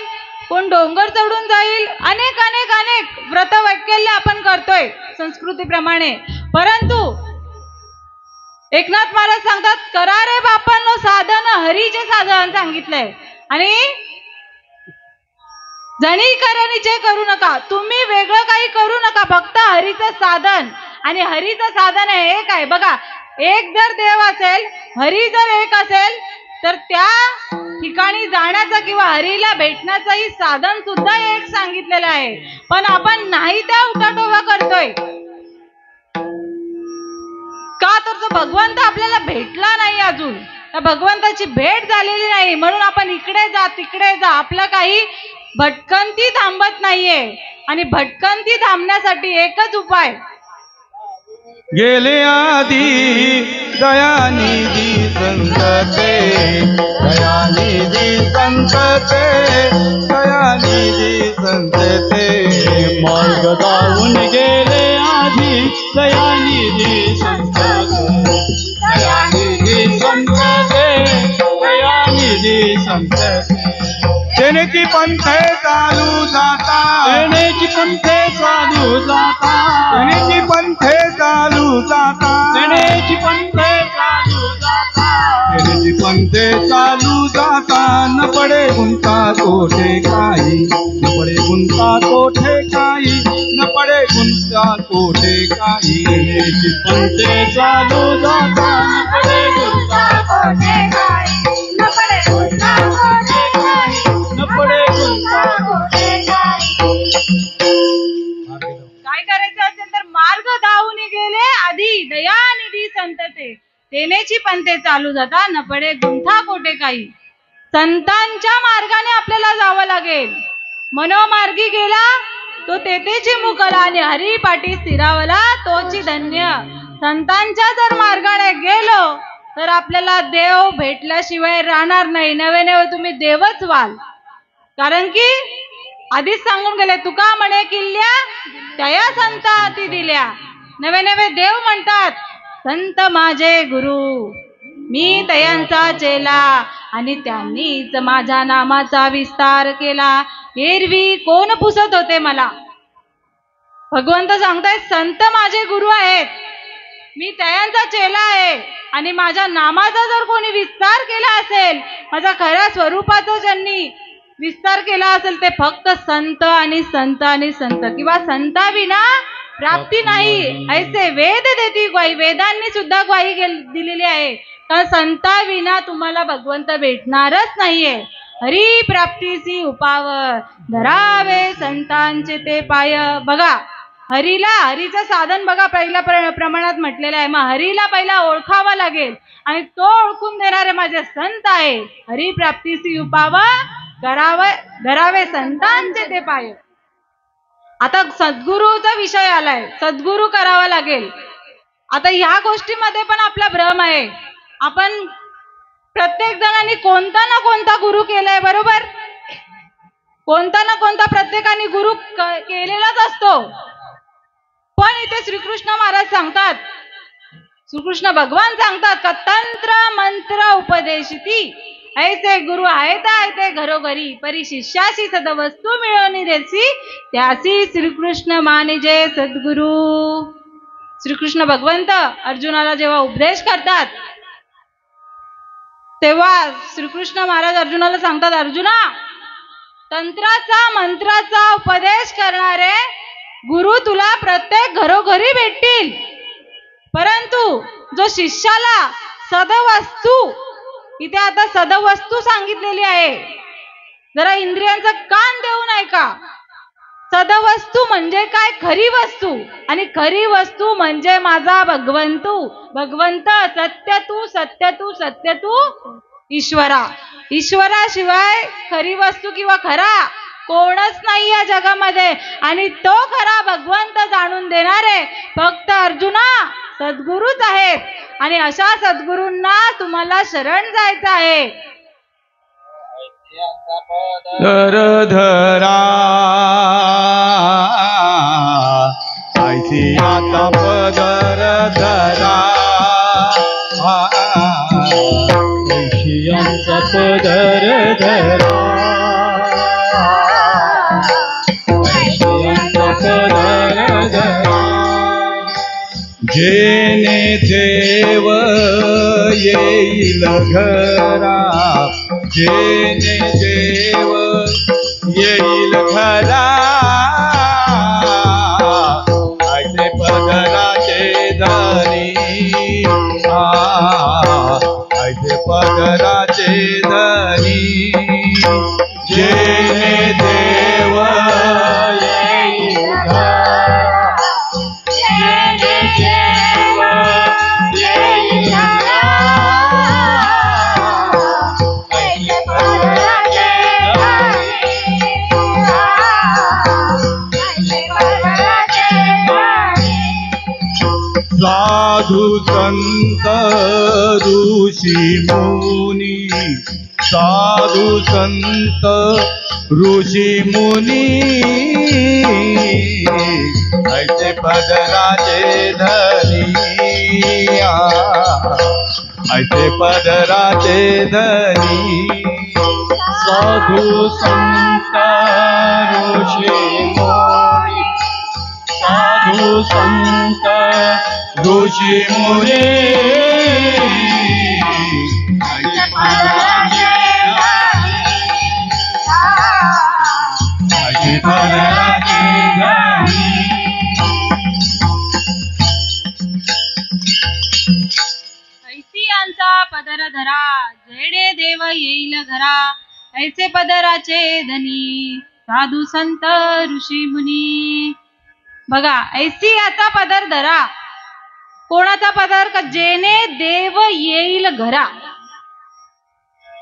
कोण डोंगर चढून जाईल, अनेक अनेक अनेक व्रत वैकल्य आपण करतोय संस्कृतीप्रमाणे. परंतु एकनाथ महाराज सांगतात, करा रे बापांनो साधन हरीचे साधन सांगितलंय आणि जणी करणीचे करू नका. तुम्ही वेगळं काही करू नका, फक्त हरीचं साधन. आणि हरीचं साधन आहे एक आहे. बघा, एक जर देव असेल, हरी जर एक असेल, तर त्या ठिकाणी जाण्याचं किंवा हरीला भेटण्याचंही साधन सुद्धा एक सांगितलेलं आहे. पण आपण नाही त्या उठाटोबा करतोय का, तर तो भगवंत आपल्याला भेटला नाही अजून, त्या भगवंताची भेट झालेली नाही, म्हणून आपण इकडे जा तिकडे जा, आपलं काही भटकंती थांबत नाहीये. आणि भटकंती थांबण्यासाठी एकच उपाय, गेले आधी दयानिधी संतते दयानिधी संतते दयानिधी संतते मार्ग दावून गेले आधी दयानिधी संतते दयानिधी संतते दयानिधी संतते तेनेची पंथे चालू जाता तेनेची पंथे चालू जाता तेनेची पंथे चालू जाता तेनेची पंथे चालू जाता तेनेची पंथे चालू जाता न पडे गुंता कोठे काही न पडे गुंता कोठे काही न पडे गुंता कोठे काही तेनेची पंथे चालू जाता न पडे गुंता कोठे काही न पडे गुंता कोठे काही न पडे गुंता कोठे काही काय करायचं असेल तर मार्ग धावून गेले आधी दयानिधी संतते तेनेची पंथे चालू जाता न पडे गुंथा कोठे काही. संतांच्या मार्गाने आपल्याला जावं लागेल. मनोमार्गी गेला तो तेथेची मुकला आणि हरिपाठी स्थिरावला तोची धन्य. संतांच्या जर मार्गाने गेलो तर आपल्याला देव भेटल्याशिवाय राहणार नाही. नवे नवे तुम्ही देवच व्हाल. कारण की आधीच सांगून गेले तुका म्हणे किल्ल्या त्या संत हाती दिल्या. नवे नवे देव म्हणतात संत माझे गुरु मी तयांचा चेला आणि त्यांनीच माझ्या नामाचा विस्तार केला. एरवी कोण पुसत होते मला. भगवंत सांगतायत संत माझे गुरु आहेत, मी तयांचा चेला आहे आणि माझ्या नामाचा जर कोणी विस्तार केला असेल, माझ्या खऱ्या स्वरूपाचा ज्यांनी विस्तार केला असेल ते फक्त संत आणि संत आणि संत किंवा संताविना प्राप्ती नाही. ऐसे वेद देती ग्वाही. वेदांनी सुद्धा ग्वाही दिलेली आहे तर संताविना तुम्हाला भगवंत भेटणारच नाहीये. हरी प्राप्तीसी उपावर धरावे संतांचे ते पाय. बघा हरीला हरीचं साधन बघा पहिल्या प्रमाणात म्हटलेलं आहे. मग हरीला पहिला ओळखावा लागेल आणि तो ओळखून देणारे माझे संत आहे. हरी प्राप्तीसी उपावर धरावे संतांचे ते पाय. आता सद्गुरूचा विषय आलाय. सद्गुरू करावा लागेल. आता ह्या गोष्टीमध्ये पण आपला भ्रम आहे. आपण प्रत्येक जणांनी कोणता ना कोणता गुरु केलाय, बरोबर. कोणता ना कोणता प्रत्येकाने गुरु केलेलाच असतो. पण इथे श्रीकृष्ण महाराज सांगतात, श्रीकृष्ण भगवान सांगतात का तंत्र मंत्र उपदेशिती ऐसे गुरु आहेत ते घरोघरी परी शिष्याशी सदवस्तू मिळवणी देसी त्यासी श्रीकृष्ण मानिजे सद्गुरु. श्रीकृष्ण भगवंत अर्जुनाला जेव्हा उपदेश करतात तेव्हा श्रीकृष्ण महाराज अर्जुनाला सांगतात अर्जुना तंत्राचा मंत्राचा उपदेश करणारे गुरु तुला प्रत्येक घरोघरी भेटतील, परंतु जो शिष्याला सदवस्तू, इथे आता सदवस्तू सांगितलेली आहे, जरा इंद्रियांचा कान देऊन ऐका. सदवस्तू म्हणजे काय? खरी वस्तू. आणि खरी वस्तू म्हणजे माझा भगवंतू. भगवंत सत्य तू सत्य तू सत्य तू ईश्वरा. ईश्वराशिवाय खरी वस्तू किंवा खरा कोणच नाही या जगामध्ये. आणि तो खरा भगवंत जाणून देणारे फक्त अर्जुना सद्गुरूच आहेत. आणि अशा सद्गुरूंना तुम्हाला शरण जायचं आहे. धर धरा ऐसी आता पदर धरा ऐशियांचा पदर धरा ऐशियांचा पदर धरा. जेने देव येईल घरा जेने देव येईल घरा ऐसे पदराचे धनी ऐसे पदराचे धनी जेने देव येईल घरा जेने देव येईल घरा साधू संत ऋषी मुनी, साधू संत ऋषी मुनी, ऐसे पदराचे धनी, ऐसे पदराचे धनी। साधू संत ऋषी मुनी, साधू संत ऋषी मुनी, ऐसे पदराचे ऐसे पदराचे धनी। ऐसी यांचा पदर धरा, जेडे देव येईल घरा, ऐसे पदराचे धनी, साधू संत ऋषी मुनी। बघा, ऐसी याचा पदर धरा, कोणाचा पदर? का जेने देव येईल घरा।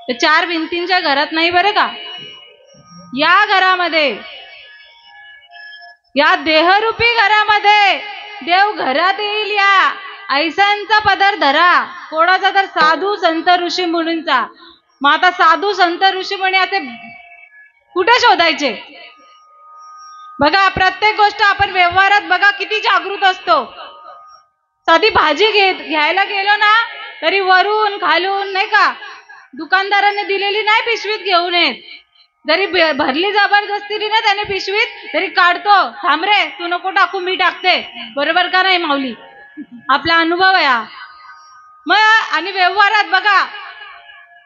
ते चार भिंतींच्या घरात नाही बरं का, या घरामध्ये, या देहरूपी घरामध्ये देव घरात येईल, या ऐसांचा पदर धरा। कोणाचा? तर साधू संत ऋषी मुनींचा। मग आता साधू संत ऋषी मुनी असे कुठे शोधायचे? बघा, प्रत्येक गोष्ट आपण व्यवहारात बघा किती जागृत असतो। साधी भाजी घ्यायला गेलो ना, तरी वरून खालून नाही का, दुकानदाराने दिलेली नाही पिशवीत घेऊन येत, जरी भरली जबरदस्तीने ना त्याने पिशवीत, तरी काढतो, थांब रे तू नको टाकू मी टाकते, बरोबर का नाही माऊली? आपला अनुभव आहे हा। मग आणि व्यवहारात बघा,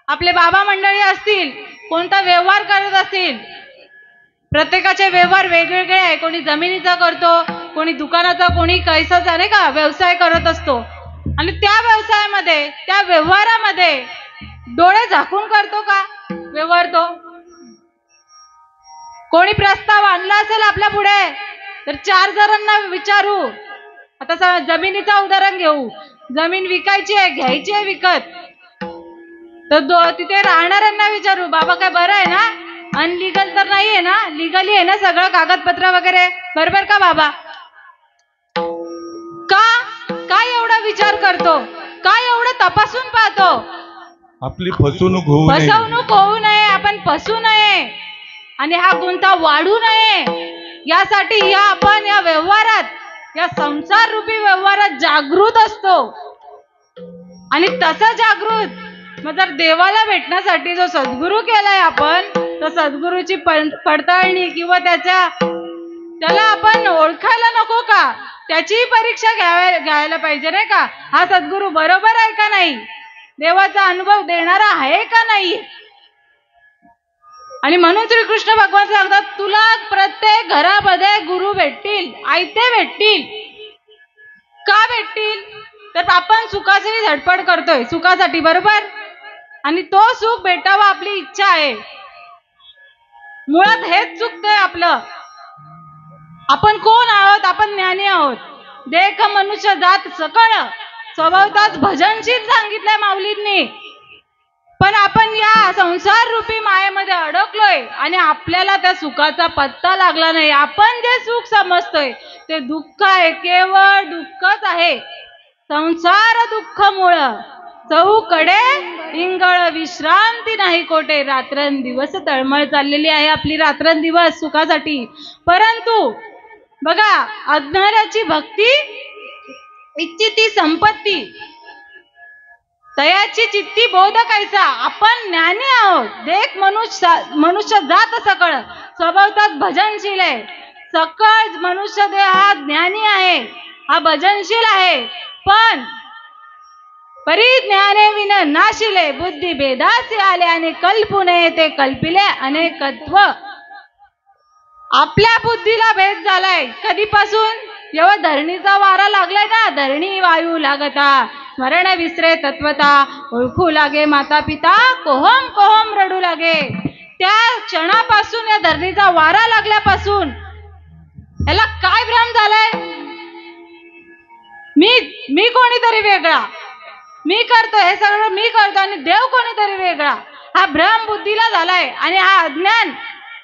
आपले बाबा मंडळी असतील, कोणता व्यवहार करत असतील, प्रत्येकाचे व्यवहार वेगवेगळे आहे। कोणी जमिनीचा करतो, कोणी दुकानाचा, कोणी कैसाचा नाही का व्यवसाय करत असतो। आणि त्या व्यवसायामध्ये, त्या व्यवहारामध्ये डोळे झाकून करतो का व्यवहार तो? कोणी प्रस्ताव आणला असेल आपल्या पुढे, तर 4 जणांना विचारू। आता जमिनीचं उदाहरण घेऊ, जमीन विकायची आहे, घ्यायची आहे विकत, तर तिथे राहणाऱ्यांना विचारू, बाबा काय बरं आहे ना, अनलिगल तर नाही आहे ना, लिगली आहे ना सगळं कागदपत्र वगैरे, बरोबर का बाबा? काय एवढा विचार करतो? काय एवढं तपासून पाहतो? आपली फसवणूक होऊ नये, फसवणूक होऊ नये, आपण फसू नये आणि हा गुंता वाढू नये, यासाठी आपण या व्यवहारात, या संसार रूपी व्यवहारात जागृत असतो। आणि तसा जागृत, मग जर देवाला भेटण्यासाठी जो सद्गुरू केलाय आपण, तर सद्गुरूची पडताळणी किंवा त्याला आपण ओळखायला नको का? त्याची परीक्षा घ्यायला पाहिजे नाही का? हा सद्गुरू बरोबर आहे का नाही, देवाचा अनुभव देणारा आहे का नाही? आणि म्हणून श्रीकृष्ण भगवान सांगतात, तुला प्रत्येक घरामध्ये गुरु भेटतील, आयते भेटतील। का भेटतील? तर आपण सुखाची धडपड करतोय, सुखासाठी, बरोबर? आणि तो सुख भेटावा आपली इच्छा आहे। मुळात हेच चुकतंय आपलं। आपण कोण आहोत? आपण ज्ञानी आहोत। देख मनुष्य जात सकळ, स्वभावताच भजनशील सांगितलंय माऊलींनी। पण आपण या संसार रूपी मायेमध्ये अडकलोय आणि आपल्याला त्या सुखाचा पत्ता लागला नाही। आपण जे सुख समजतोय ते दुःख आहे, केवळ दुःखच आहे। संसार दुःख मूळ, चहूकडे इंगळ विश्रांती नाही कोठे। रात्रंदिवस तळमळ चाललेली आहे आपली, रात्रंदिवस सुखासाठी। परंतु बघा, अज्ञानाची भक्ती, इच्छिती संपत्ती, तयाची चित्ती बोध कैसा। आपण ज्ञानी आहोत। देख मनुष्य जात सकळ, स्वभावताच भजनशील आहे। सकळ मनुष्य देह हा ज्ञानी आहे, हा भजनशील आहे। पण परिज्ञाने विन नाशिले, बुद्धी भेदासी आले आणि कल्पू नये ते कल्पिले अनेकत्व। आपल्या बुद्धीला भेद झालाय कधीपासून? जेव्हा धरणीचा वारा लागलाय ना, धरणी वायू लागता, स्मरण विसरे तत्वता, ओळखू लागे माता पिता, कोहम कोहम रडू लागे। त्या क्षणापासून, या धरणीचा वारा लागल्यापासून याला काय भ्रम झालाय? मी कोणीतरी वेगळा, मी करतो हे सगळं, मी करतो आणि देव कोणीतरी वेगळा, हा भ्रम बुद्धीला झालाय। आणि हा अज्ञान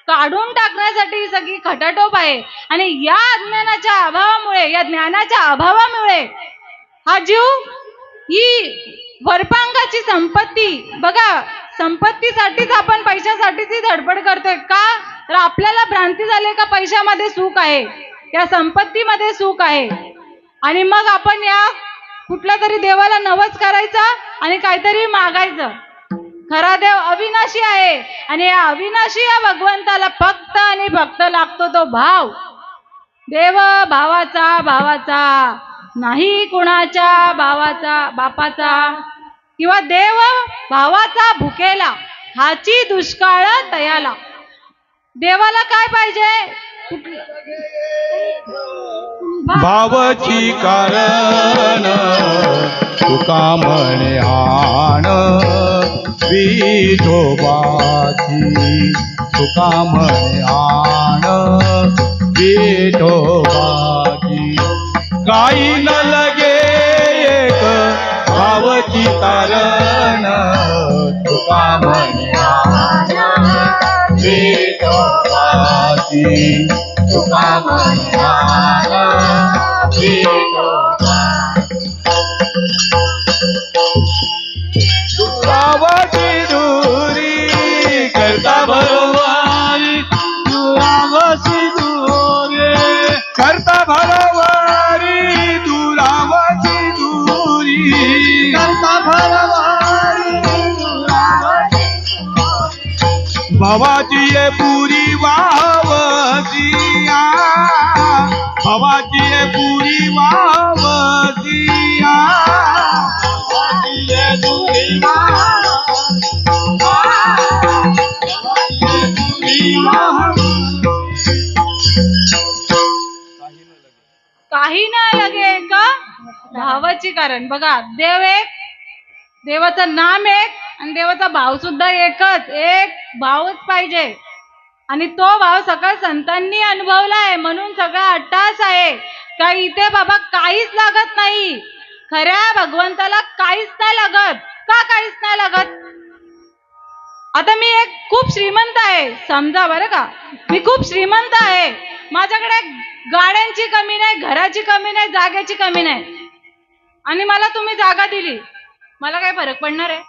काढून टाकण्यासाठी सगळी खटाटोप आहे। आणि या अज्ञानाच्या अभावामुळे, या ज्ञानाच्या अभावामुळे हा जीव ही वरपांगाची संपत्ती बघा, संपत्तीसाठीच आपण पैशासाठीच ही धडपड करतोय का? तर आपल्याला भ्रांती झाली का पैशामध्ये सुख आहे, या संपत्तीमध्ये सुख आहे. आणि मग आपण या कुठल्या तरी देवाला नवस करायचा आणि काहीतरी मागायचं. खरा देव अविनाशी आहे आणि या अविनाशी या भगवंताला फक्त आणि फक्त लागतो तो भाव. देव भावाचा नाही कुणाच्या बापाचा किंवा देव भावाचा भुकेला हाची दुष्काळ तयाला. देवाला काय पाहिजे? भावची कारण तुका म्हणे आण विठोबाची, तुका म्हणे आण विठोबाची. काही न लगे एक भावची कारण तुका म्हणे आण विठोबाची, तुका म्हणे आण दुरावाची दुरी करता भरवारी, दुरावाची दुरी करता भरवारी, दुरावाची दुरी करता भरवारी, दुरावाची भावाची ये पुरी वावसिया, भावाची ये पुरी वावसिया, भावाची ये पुरी काही ना लगे का भावाची कारण. बघा, देव एक, देवाचं नाम एक आणि देवाचा भाव सुद्धा एकच. एक भावच पाहिजे आणि तो भाव सगळ्या संतांनी अनुभवला आहे. म्हणून सगळा अट्टास आहे का इथे बाबा काहीच लागत नाही. खऱ्या भगवंताला काहीच नाही लागत. का काहीच नाही लागत? आता मी एक खूप श्रीमंत आहे समजा, बरं का, मी खूप श्रीमंत आहे, माझ्याकडे गाड्यांची कमी नाही, घराची कमी नाही, जागेची कमी नाही, आणि मला तुम्ही जागा दिली, मला काय फरक पडणार आहे?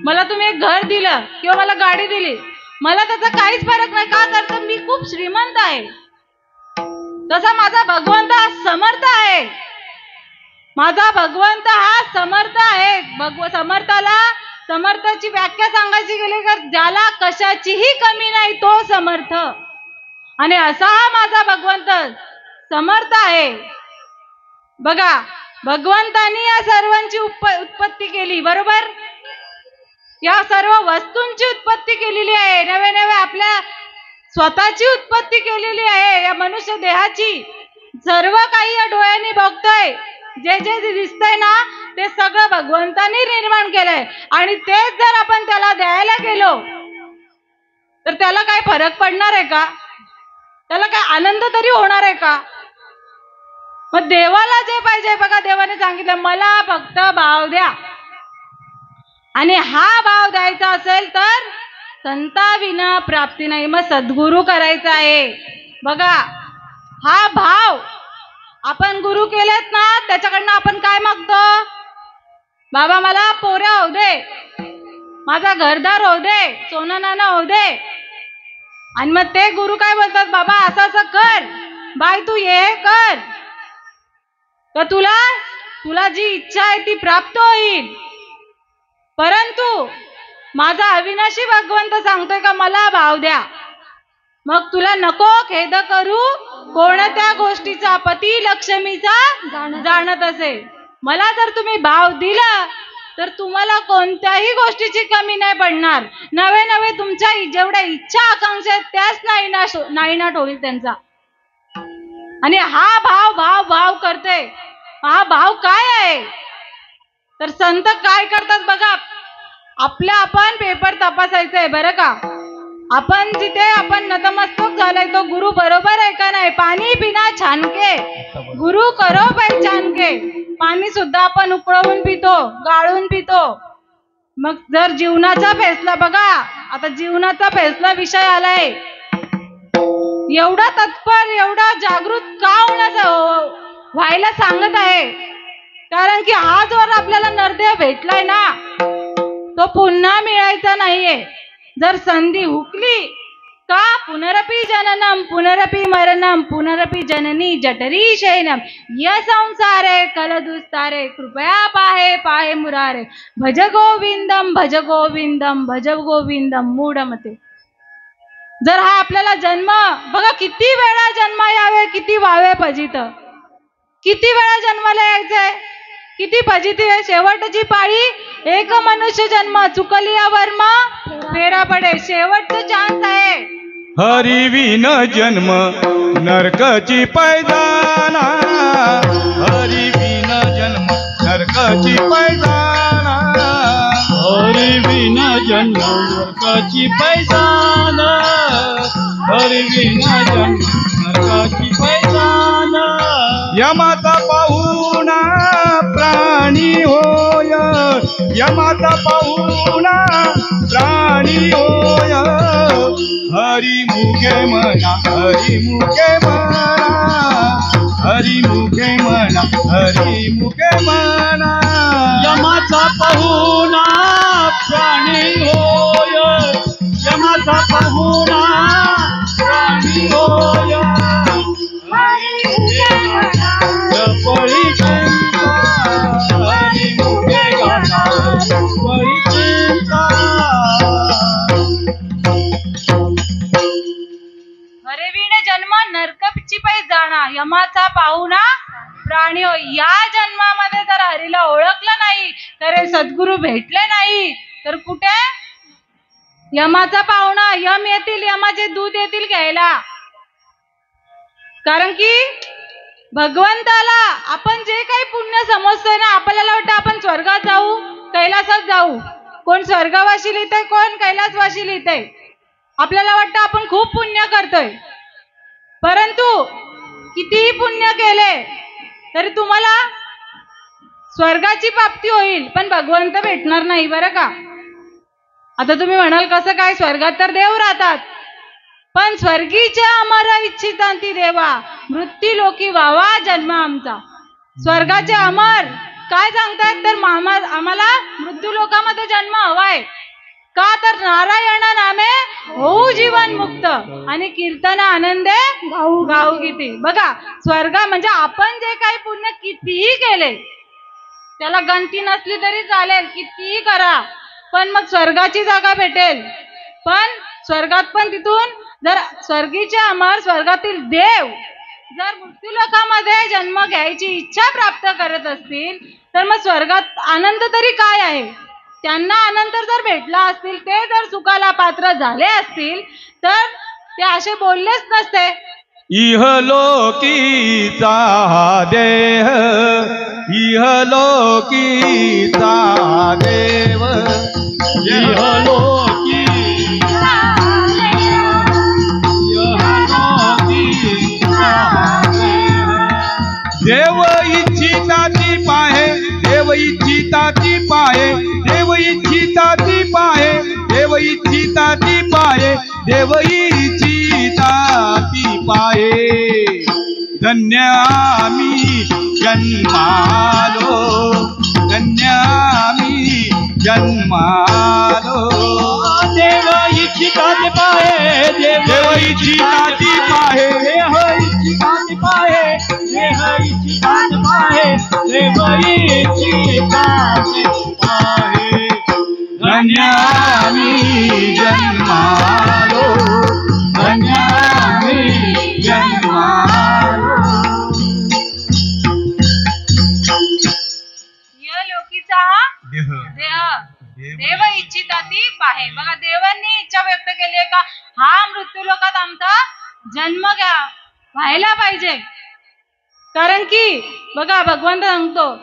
मला तुम्ही एक घर दिलं किंवा मला गाडी दिली, मला त्याचा काहीच फरक नाही. का करतो? मी खूप श्रीमंत आहे. तसा माझा भगवंत हा समर्थ आहे. माझा भगवंत हा समर्थ आहे. समर्थाला, समर्थाची व्याख्या सांगायची गेली तर ज्याला कशाचीही कमी नाही तो समर्थ. आणि असा हा माझा भगवंत समर्थ आहे. बघा, भगवंतानी या सर्वांची उत्पत्ती केली, बरोबर? या सर्व वस्तूंची उत्पत्ती केलेली आहे. नवे नवे आपल्या स्वतःची उत्पत्ती केलेली आहे. या मनुष्य देहाची सर्व काही या डोळ्यांनी बघतोय. जे जे दिसतंय ना ते सगळं भगवंतानी निर्माण केलंय. आणि तेच जर आपण त्याला द्यायला गेलो तर त्याला काय फरक पडणार आहे का? त्याला काय आनंद तरी होणार आहे का? मग देवाला जे पाहिजे, बघा, देवाने सांगितलं मला फक्त भाव द्या. आणि हा भाव द्यायचा असेल तर संताविना प्राप्ती नाही. मग सद्गुरू करायचा आहे. बघा, हा भाव आपण गुरु केलेत ना, त्याच्याकडनं आपण काय मागतो? बाबा मला पोऱ्या होऊ दे, माझा घरदार होऊ दे, सोनं नाणं होऊ दे. आणि मग ते गुरु काय बोलतात? बाबा असं असं कर, बाय तू हे कर, तर तुला जी इच्छा आहे ती प्राप्त होईल. परंतु माझा अविनाशी भगवंत सांगतोय का मला भाव द्या. मग तुला नको खेद करू कोणत्या गोष्टीचा पती लक्ष्मीचा जाणत असेल. मला जर तुम्ही भाव दिला तर तुम्हाला कोणत्याही गोष्टीची कमी नाही पडणार. नवे नवे तुमच्या जेवढ्या इच्छा आकांक्षा आहेत त्याच नाईनाट होईल त्यांचा. आणि हा भाव भाव भाव करते. हा भाव काय आहे? तर संत काय करतात बघा, आपण पेपर तपासायचा आहे, बरं का. आपण जिथे आपण नतमस्तक झालाय तो गुरु बरोबर आहे का नाही? पाणी पिना छानके, गुरु करो पहचानके. पाणी सुद्धा आपण उकळवून पितो, गाळून पितो. मग जर जीवनाचा फैसला, बघा आता जीवनाचा फैसला विषय आलाय, एवढा तत्पर एवढा जागृत का व्हायला सांगत आहे. कारण की आजवर आपल्याला नरदेह भेटलाय ना, तो पुन्हा मिळायचा नाहीये. जर संधी हुकली का पुनरपि जननम पुनरपि मरणम पुनरपि जननी जठरी शयनम य संसारे कलदुस्तारे कृपया पाहे पाहे मुरारे भज गोविंदम भज गोविंदम भज गोविंदम मूढमते. जर हा आपल्याला जन्म बघा, किती वेळा जन्म यावे किती व्हावे फजित, किती वेळा जन्माला यायचंय, किती फजिती आहे. शेवटची पाळी एक मनुष्य जन्म, चुकली वर्म फेरा पडे. शेवटचं चान्स आहे. हरी विन जन्म नरकाची पैदाना, हरी विन जन्म नरकाची पैदाना, हरी विन जन्म नरकाची पैदाना, हरी विन जन्म नरकाची पैदाना. यमाचा पाहुणा प्राणी होय, यमाचा पाहुणा प्राणी होय. हरी मुखे म्हणा, हरी मुखे म्हणा, हरी मुखे म्हणा, हरी मुखे म्हणा. यमाचा पाहुणा प्राणी होय, यमाचा पाहुणा प्राणी होय. पळी चिंता, हरी मुखे गाता, पळी चिंता. हरवीण जन्म नरकची पै जाणा, यमाचा पाहुणा प्राणी हो. या जन्मामध्ये जर हरीला ओळखलं नाही, तर सद्गुरू भेटले नाही, तर कुठे यमाचा पाहुणा, यम येतील, यमाचे दूत येतील घ्यायला. कारण की भगवंताला आपण जे काही पुण्य समजतोय ना, आपल्याला वाटतं आपण स्वर्गात जाऊ, कैलासात जाऊ. कोण स्वर्गवाशी लिहितंय, कोण कैलासवाशी लिहितंय. आपल्याला वाटतं आपण खूप पुण्य करतोय, परंतु कितीही पुण्य केले तरी तुम्हाला स्वर्गाची प्राप्ती होईल, पण भगवंत भेटणार नाही बरं का. आता तुम्ही म्हणाल कसं काय, स्वर्गात तर देव राहतात, पण स्वर्गीच्या अमर इच्छितांती देवा मृत्यू लोकी व्हावा जन्म आमचा. स्वर्गाचे अमर काय सांगतात, तर आम्हाला मृत्यू लोकामध्ये जन्म हवाय. का तर नारायण नामे होऊ जीवन मुक्त आणि कीर्तन आनंदे गाऊ गाऊ किती. बघा, स्वर्ग म्हणजे आपण जे काही पुण्य कितीही केले त्याला गणती नसली तरी चालेल, कितीही करा, पण मग स्वर्गाची जागा भेटेल. पण स्वर्गात पण तिथून जर स्वर्गीचे अमर स्वर्गातील देव जर मृत्यूलोकामध्ये जन्म घ्यायची इच्छा प्राप्त करत असतील, तर मग स्वर्गात आनंद तरी काय आहे. त्यांना आनंद जर भेटला असतील, ते जर सुखाला पात्र झाले असतील, तर ते असे बोललेच नसते. इहलोकीचा देह, इहलोकीचा देव, इहलोकी देव इच्छिता ती पाहे, देव इच्छिता ती पाहे, देव इच्छिता ती पाहे, देव इच्छिता ती पाहे, देव इच्छिता ती पाहे. धन्य आम्ही जन्मालो, धन्य आम्ही जन्मालो. देव इच्छिता ती पाहे, देव इच्छिता ती पाहे, देह इच्छिता ती पाहे, देह इच्छिता ती पाहे, देव इच्छिता ती पाहे. धन्य आम्ही जन्मालो, धन्य आम्ही जन्मालो. य लोकीचा देह देव इच्छिता ती पाहे. बघा, देवांनी इच्छा व्यक्त केली आहे का हा मृत्यू लोकात आमचा जन्म घ्या व्हायला पाहिजे. कारण की बघा, भगवंत सांगतो,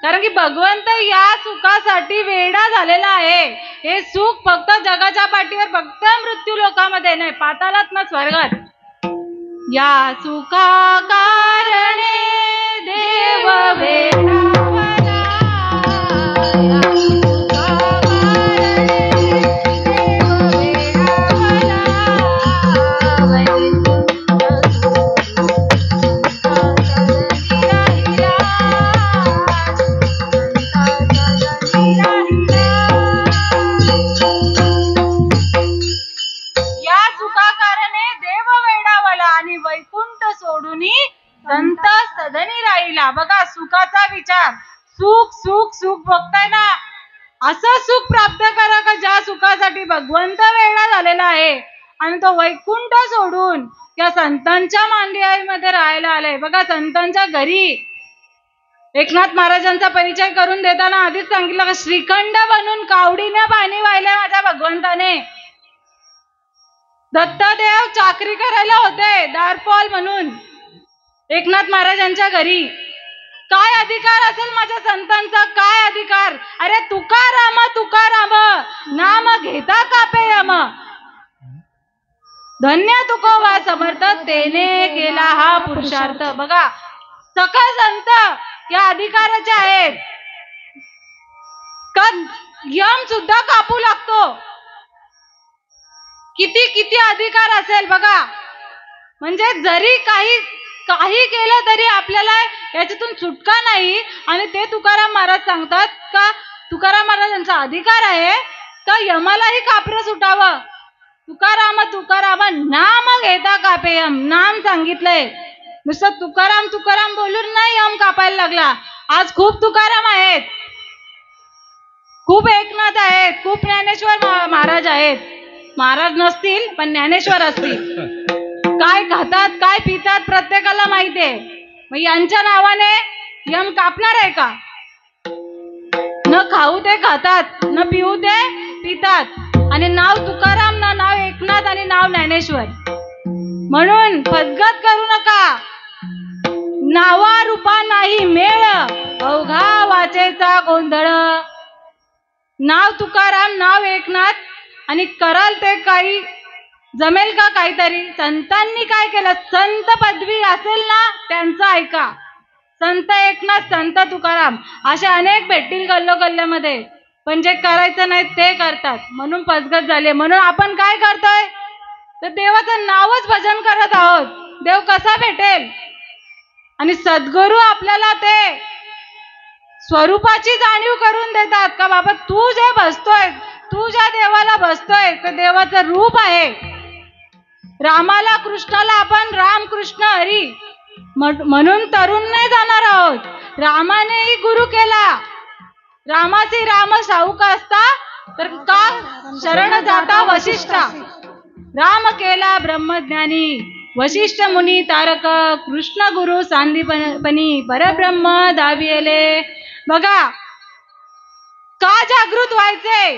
कारण की भगवंत या सुखासाठी वेडा झालेला आहे. हे सुख फक्त जगाच्या पाठीवर, फक्त मृत्यू लोकामध्ये नाही, पातालात ना स्वर्गात. या सुखा कारणे देव वेडावला, या सुखा कारणे देव वेडावला. वैकुंठ सुख भोगताय ना, असं सुख प्राप्त करा का ज्या सुखासाठी भगवंत वेडा झालेला आहे आणि तो वैकुंठ सोडून या संतांच्या मांदियाळीमध्ये राहायला आलाय. बघा, संतांच्या घरी एकनाथ महाराजांचा परिचय करून देताना आधीच सांगितलं का श्रीखंड बनून कावडीने पाणी वाहिलंय माझ्या भगवंताने. दत्तदेव चाकरी करायला होते दारपॉल म्हणून एकनाथ महाराजांच्या घरी. काय अधिकार असेल माझ्या संतांचा, काय अधिकार? अरे तुकाराम तुकाराम नाम घेता कापे यम, धन्य तुकोबा समर्थ तेने केला हा पुरुषार्थ. बघा, सकळ संत या अधिकाराचे आहेत का यम सुद्धा कापू लागतो. किती किती अधिकार असेल बघा. म्हणजे जरी काही केलं तरी आपल्याला याच्यातून सुटका नाही. आणि ते तुकाराम महाराज सांगतात का तुकाराम महाराजांचा अधिकार आहे का यमालाही कापरं सुटावं. तुकाराम तुकाराम नाम घेता कापे यम, नाम सांगितलंय. नुसतं तुकाराम तुकाराम बोलून नाही यम कापायला लागला. आज खूप तुकाराम आहेत, खूप एकनाथ आहेत, खूप ज्ञानेश्वर महाराज आहेत. महाराज नसतील पण ज्ञानेश्वर असतील. काय खातात काय पितात प्रत्येकाला माहिती आहे. मग यांच्या नावाने यम कापणार आहे का? न खाऊ ते खातात, न पिऊ ते पितात. आणि नाव तुकाराम, ना नाव एकनाथ आणि नाव ज्ञानेश्वर. म्हणून फसगत करू नका. नावा रूपा नाही मेळ, अवघा वाचेचा गोंधळ. नाव तुकाराम, नाव एकनाथ आणि कराल ते काही जमेल का काहीतरी. संतांनी काय केलं, संत पदवी असेल ना त्यांचं ऐका. संत एकनाथ, संत तुकाराम असे अनेक भेटतील गल्लोगल्ल्यामध्ये, पण जे करायचं नाही ते करतात. म्हणून फसगत झाली. म्हणून आपण काय करतोय तर देवाचं नावच भजन करत आहोत. देव कसा भेटेल? आणि सद्गुरू आपल्याला ते स्वरूपाची जाणीव करून देतात का बाबा तू जे बसतोय, तू ज्या देवाला बसतोय ते देवाचं रूप आहे. रामाला कृष्णाला आपण राम कृष्ण हरी म्हणून तरुण नाही जाणार आहोत. रामानेही गुरु केला. रामाची राम साऊका असता तर का शरण जाता वशिष्ठा. राम केला ब्रह्मज्ञानी, वशिष्ठ मुनी तारक, कृष्ण गुरु सांदीपनी, परब्रह्म दाविले. बघा, का जागृत व्हायचे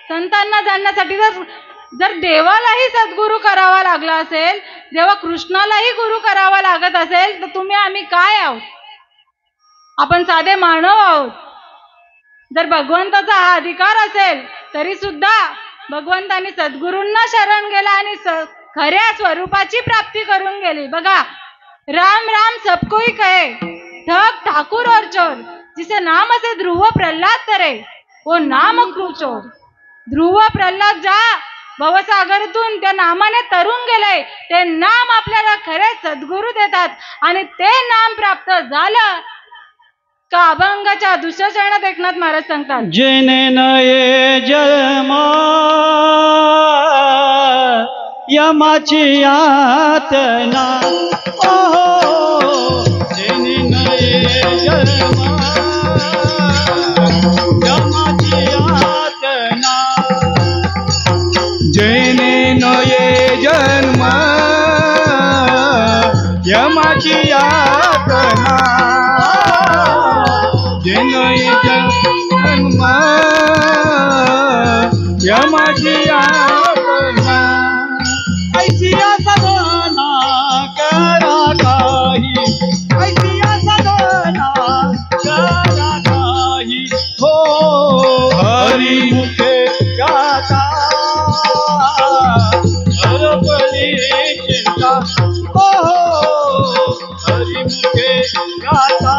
संतांना जाणण्यासाठी. जर देवालाही सद्गुरू करावा लागला असेल, जेव्हा कृष्णालाही गुरु करावा लागत असेल, तर तुम्ही आम्ही काय आहोत? आपण साधे मानव आहोत. जर भगवंताचा हा अधिकार असेल तरी सुद्धा भगवंतांनी सद्गुरूंना शरण गेला आणि खऱ्या स्वरूपाची प्राप्ती करून गेली. बघा, राम राम सबकोई कहे, ठग ठाकुर और चोर, जिसे नाम से ध्रुव प्रल्हाद तरे, वो नाम क्रूचोर. ध्रुव प्रल्हाद ज्या भवसागरातून त्या नामाने तरुण गेले, ते नाम आपल्याला खरे सद्गुरू देतात. आणि ते नाम प्राप्त झालं का अभंगाच्या दुसऱ्या चरणात एकनाथ महाराज सांगतात, जेने नये जन्मा यमाची यातना. ओहो, जेने नये जन्मा यमाची यातना. जेने नये जन्म यमाची यातना. जेने जन्म यमाची यातना. ऐसिया साधना करा काही, ऐसिया साधना करा काही. हो हरी मुखे गाता हरपली चिंता. हो हरी मुखे गाता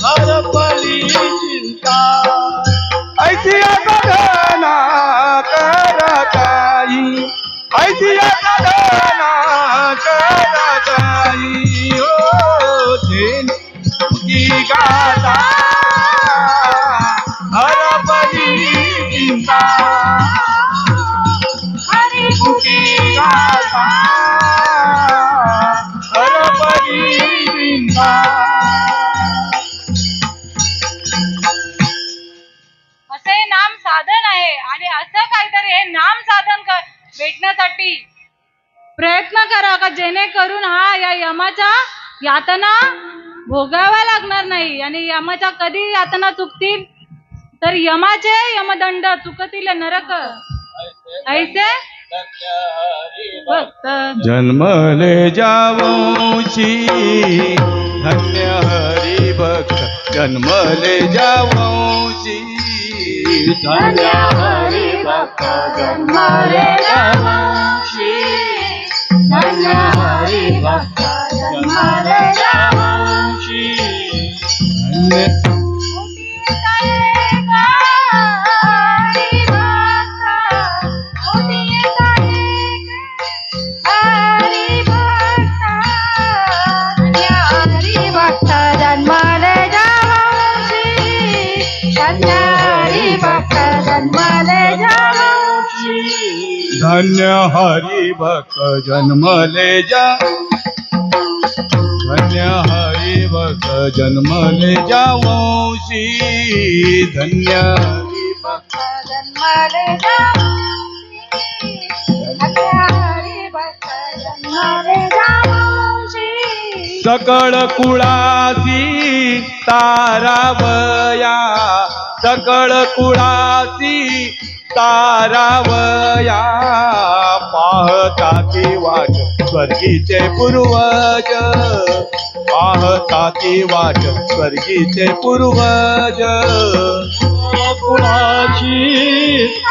हरपली चिंता. ऐसिया साधना करा काही, ऐसिया साधना करा काही. ओ जेने की गाता हर हे नाम साधन भेटण्यासाठी प्रयत्न करा का जेणेकरून या यमाच्या यातना भोगाव्या लागणार नाही. आणि यमाच्या कधी यातना चुकतील तर यमाचे यमदंड चुकतील नरक. ऐसे भक्त जन्मले जावंशी धन्य हरी भक्त जन्मले जावंशी धन्य हरी भक्त जन्मले जावंशी धन्य हरी भक्त जन्मले जावंशी धन्य धन्य हरि भक्त जन्मले जा धन्य हरि भक्त जन्मले जावंशी धन्य हरि भक्त जन्मले जावंशी धन्य हरी भक्त जन्मले जावंशी. सकळ कुळासी तारावया सकळ कुळासी तारावया पाहता ती वाट स्वर्गीचे पूर्वज पाहता ती वाट स्वर्गीचे पूर्वज कुळाची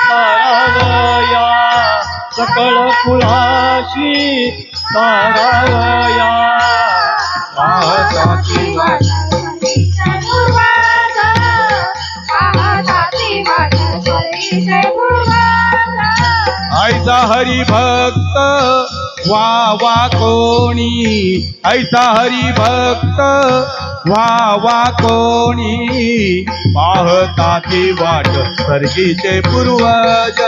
तारावया सकळ कुळाची तारावया पाहता ती वाट ऐसा हरी भक्त वा वा कोणी ऐसा हरी भक्त वा वा कोणी पाहता ती वाट स्वर्गीचे पूर्वज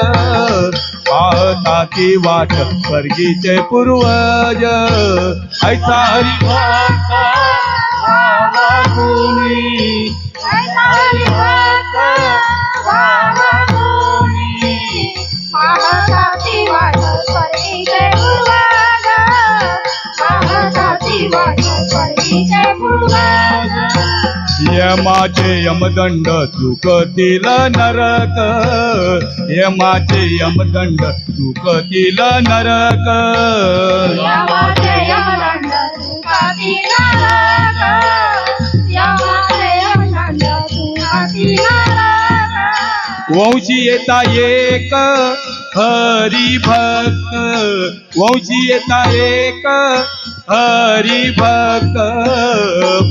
पाहता ती वाट स्वर्गीचे पूर्वज ऐसा हरी भक्त वा वा कोणी ऐसा हरी भक्त वा वा कोणी पाहता ती वाट स्वर्गीचे पूर्वज पाहता ती वाट स्वर्गीचे पूर्वज. यमाचे यमदंड चुकतील नरक यमाचे यमदंड चुकतील नरक यमाचे यमदंड चुकतील नरक यमाचे यमदंड चुकतील नरक. वंशी येता एक हरी भक्त वंशी येता एक हरी भक्त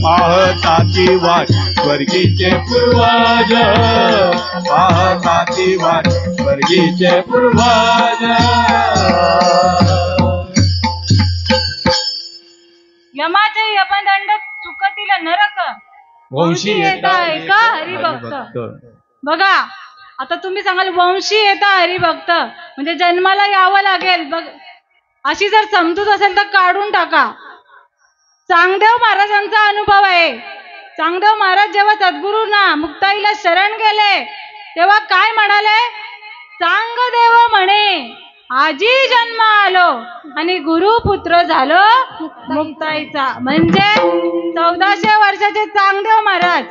पाहता ती वाट स्वर्गीचे पूर्वज पाहता ती वाट स्वर्गीचे पूर्वज. यमाचे यमदंड चुकतील नरक वंशी येता एका हरिभक्त. बघा आता तुम्ही सांगाल वंशी येता हरिभक्त म्हणजे जन्माला यावं लागेल. बघ अशी जर समजूत असेल तर काढून टाका. चांगदेव महाराजांचा अनुभव आहे. चांगदेव महाराज जेव्हा सद्गुरूंना मुक्ताईला शरण गेले तेव्हा काय म्हणाले? चांगदेव म्हणे आजी जन्म आलो आणि गुरुपुत्र झालो मुक्ताईचा. म्हणजे 1400 वर्षाचे चांगदेव महाराज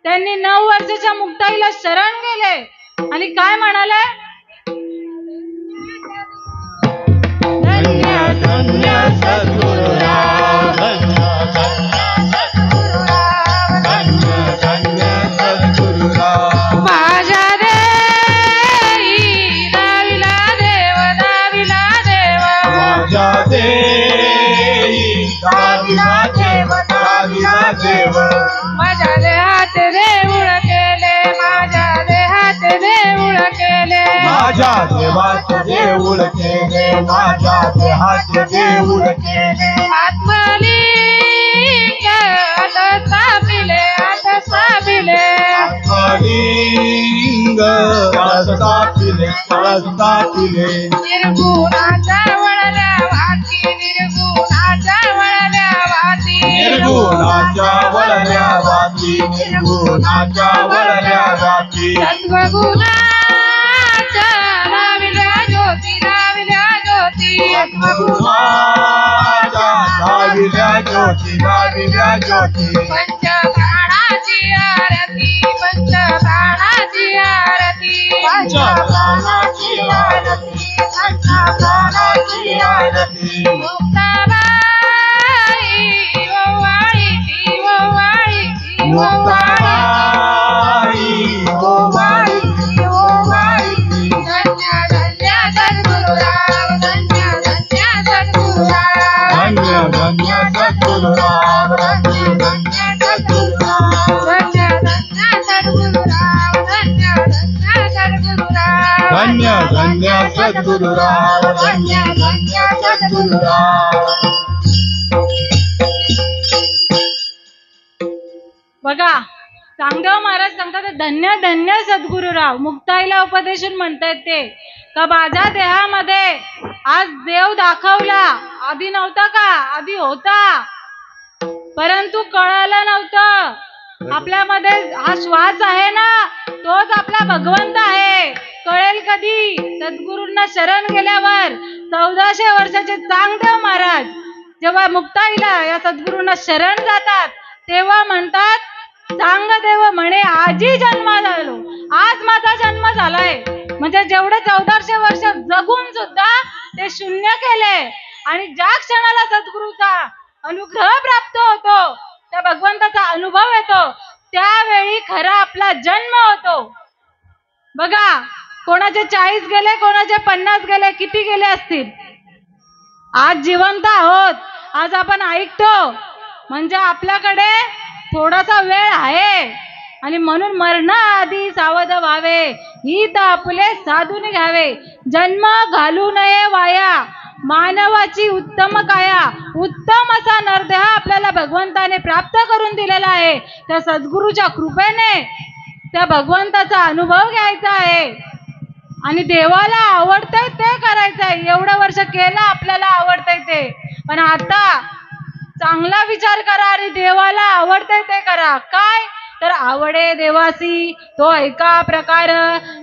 त्यांनी 9 वर्षाच्या मुक्ताईला शरण गेले आणि काय म्हणाले? धन्य धन्य सद्गुरुराव धन्य धन्य सद्गुरुराव माझ्या देई दाविला देव दाविला देव माझ्या देई दाविला देव दाविला देव माझ्या देहात देऊळ केले माझ्या देहात देऊळ केले माझ्या देवात देऊळ केले माझ्या देहात देऊळ केले आत्मलिंग आता स्थापिले आता स्थापिले आत्मलिंग स्थापिले स्थापिले निर्गुणाच्या वळल्या वाटी निर्गुणाच्या वळल्या वाटी निर्गुणाच्या वळल्या वाटी निर्गुणाच्या वळल्या वाटी सद्गुणाच्या लाविले गुरुनाच्या लाविल्या ज्योती लाविल्या ज्योती पंचप्राणाची आरती पंचप्राणाची आरती पंचप्राणाची आरती पंचप्राणाची आरती मुक्ताबाई ओवाळीची ओवाळीची मुक्ताबाई ओवाळीची ओवाळीची धन्य धन्य सद्गुरुराव धन्य धन्य सद्गुरुराव धन्य धन्य सद्गुरुराव धन्य धन्य सद्गुरुराव धन्य धन्य सद्गुरुराव धन्य धन्य सद्गुरुराव धन्य धन्य सद्गुरुराव धन्य धन्य सद्गुरुराव बघा चांगदेव महाराज सांगतात धन्य धन्य सद्गुरुराव. मुक्ताईला उपदेशून म्हणतायत ते का माझ्या देहामध्ये आज देव दाखवला. आधी नव्हता का? आधी होता, परंतु कळालं नव्हतं. आपल्यामध्ये हा श्वास आहे ना, तोच आपला भगवंत आहे. कळेल कधी? सद्गुरूंना शरण गेल्यावर. 1400 वर्षाचे चांगदेव महाराज जेव्हा मुक्ताईला या सद्गुरूंना शरण जातात तेव्हा म्हणतात, चांगदेव म्हणे आजी जन्म झालो, आज माझा जन्म झालाय. म्हणजे जेवढे 1400 वर्ष जगून सुद्धा ते शून्य केले. आणि ज्या क्षणाला सद्गुरूचा अनुग्रह प्राप्त होतो, त्या भगवंताचा अनुभव येतो, त्यावेळी खरा आपला जन्म होतो. बघा, कोणाचे 40 गेले, कोणाचे 50 गेले, किती गेले असतील. आज जिवंत आहोत, आज आपण ऐकतो, म्हणजे आपल्याकडे थोडासा वेळ आहे. आणि म्हणून मरणाआधी सावध व्हावे, हित आपले साधून घ्यावे. जन्म घालू नये वाया, मानवाची उत्तम काया. उत्तम असा नरदेह आपल्याला भगवंताने प्राप्त करून दिलेला आहे. त्या सद्गुरूच्या कृपेने त्या भगवंताचा अनुभव घ्यायचा आहे. आणि देवाला आवडतंय ते करायचंय. एवढं वर्ष केलं, आपल्याला आवडतंय ते. पण आता चांगला विचार करा आणि देवाला आवडतंय ते करा. काय तर आवडे देवासी तो एका प्रकार,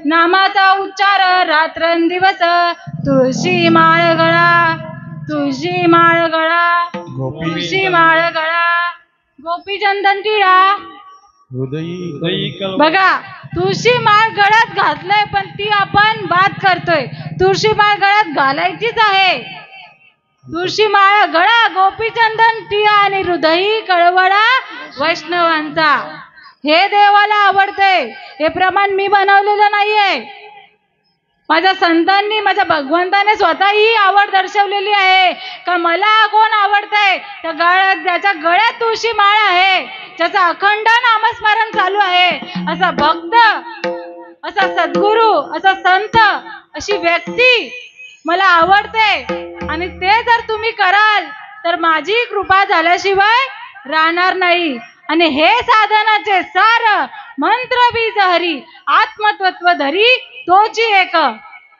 नामाचा उच्चार रात्रंदिवस. तुळशी माळ गळा, तुळशी माळ गळा, तुळशी माळ गळा, गोपी चंदन टिळा. बघा, तुळशी माळ गळ्यात घातलंय, पण ती आपण बाद करतोय. तुळशी माळ गळ्यात घालायचीच आहे. तुळशी माळ गळा, गोपीचंदन टिळा आणि हृदयी कळवळा वैष्णवांचा. हे देवाला आवडते. हे प्रमाण मी बनवलेलं नाहीये. माझ्या संतांनी, माझ्या भगवंताने स्वतः ही आवड दर्शवलेली आहे का मला कोण आवडतंय, तर ज्याच्या गळ्यात तुळशी माळ आहे, ज्याचा अखंड नामस्मरण चालू आहे, असा भक्त, असा सद्गुरू, असा संत, अशी व्यक्ती मला आवडते. आणि ते जर तुम्ही कराल तर माझी कृपा झाल्याशिवाय राहणार नाही. आणि हे साधनाचे सार मंत्र बीज हरी, आत्मतत्व धरी तोची एक.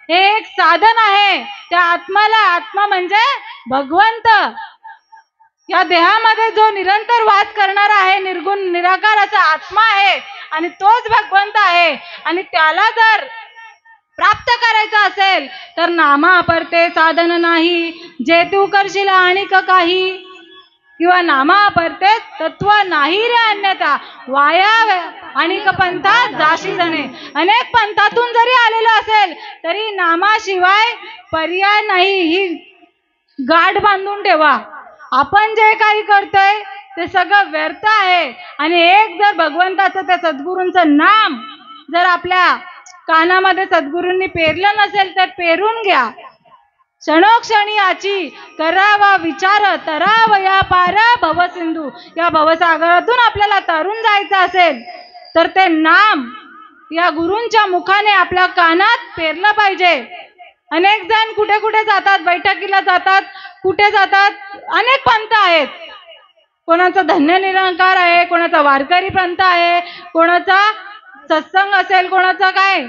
हे एक साधन आहे. त्या आत्माला, आत्मा म्हणजे भगवंत, या देहामध्ये जो निरंतर वास करणारा आहे, निर्गुण निराकार असा आत्मा आहे. आणि तोच भगवंत आहे. आणि त्याला जर प्राप्त करायचं असेल तर नामा परते साधन नाही, जे तू करशील आणिक काही. किंवा नामा परते तत्व नाही रे अन्यथा, वाया आणिक पंथा जाशी जणे. अनेक पंथातून जरी आलेलं असेल तरी नामाशिवाय पर्याय नाही. ही गाठ बांधून ठेवा. आपण जे काही करतोय ते सगळं व्यर्थ आहे. आणि एक जर भगवंताचं, त्या सद्गुरूंचं नाम जर आपल्या कानामध्ये सद्गुरूंनी पेरलं नसेल तर पेरून घ्या. क्षणोक्षणी याची करावा विचार, तरावया पार भवसिंधू. या भवसागरातून आपल्याला तरून जायचं असेल तर ते नाम या गुरूंच्या मुखाने आपल्या कानात पेरलं पाहिजे. अनेक जण कुठे कुठे जातात, बैठकीला जातात, कुठे जातात, अनेक पंथ आहेत. कोणाचा धन्य निरंकार आहे, कोणाचा वारकरी पंथ आहे, कोणाचा सत्संग असेल, कोणाचा काय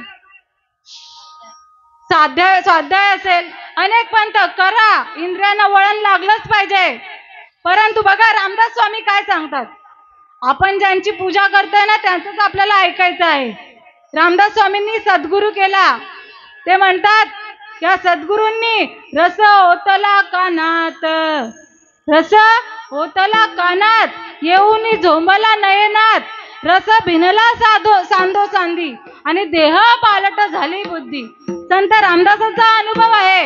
स्वाध्याय असेल. अनेक पंथ करा, इंद्रियांना वळण लागलंच पाहिजे. परंतु बघा, रामदास स्वामी काय सांगतात, आपण ज्यांची पूजा करतोय ना त्यांचंच आपल्याला ऐकायचं आहे. रामदास स्वामींनी सद्गुरू केला. ते म्हणतात या सद्गुरूंनी रस ओतला कानात, रस ओतला कानात येऊन झोंबला नयनात, रस भिनला सांदो सांदी आणि देह पालट झाली बुद्धी. संत रामदासांचा अनुभव आहे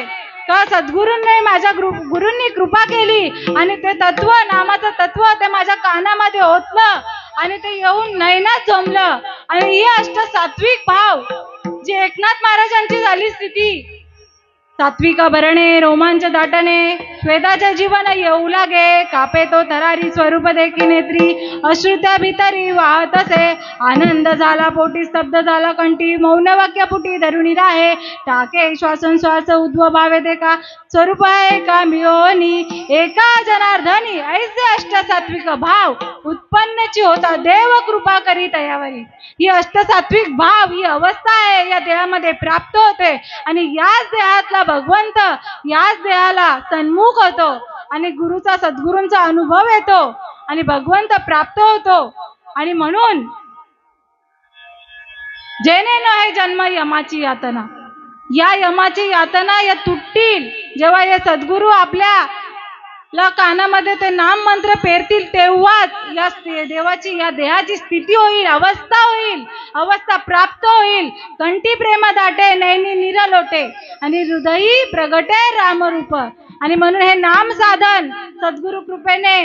का सद्गुरूंनी माझ्या गुरूंनी कृपा केली आणि ते तत्व, नामाचं तत्व ते माझ्या कानामध्ये ओतलं आणि ते येऊन नयनात झोंबलं. आणि ही अष्ट सात्विक भाव जी एकनाथ महाराजांची झाली स्थिती. सात्विक भरणे रोमांच दाटणे, श्वेताचे जीवन येऊ लागे, कापे तो थरारी स्वरूप देखी नेत्री, अश्रुत्या भीतरी वाहत असे, आनंद झाला पोटी स्तब्ध झाला कंठी, मौन वाक्य पुटी धरुणी राहे, टाके श्वासोश्वास उद्भव भावे ते का स्वरूप आहे का मिळोनी, एका जनार्दनी ऐसे अष्ट सात्विक भाव उत्पन्नची होता देव कृपा करी तयावरी. ही अष्ट सात्विक भाव ही अवस्था आहे या देहामध्ये प्राप्त होते आणि याच देहातला भगवंत याच देहाला सन्मुख होतो आणि गुरुचा सद्गुरूंचा अनुभव येतो आणि भगवंत प्राप्त होतो. आणि म्हणून जेणे न आहे जन्म यमाची यातना, या यमाची यातना या तुटतील जेव्हा हे सद्गुरू आपल्या कानामध्ये ते नाम मंत्र पेरतील तेव्हाच या देवाची या देहाची स्थिती होईल, अवस्था होईल, अवस्था प्राप्त होईल. कंठी प्रेम दाटे नैनी निरलोटे आणि हृदयी प्रगटे रामरूप. आणि म्हणून हे नाम साधन सद्गुरु कृपेने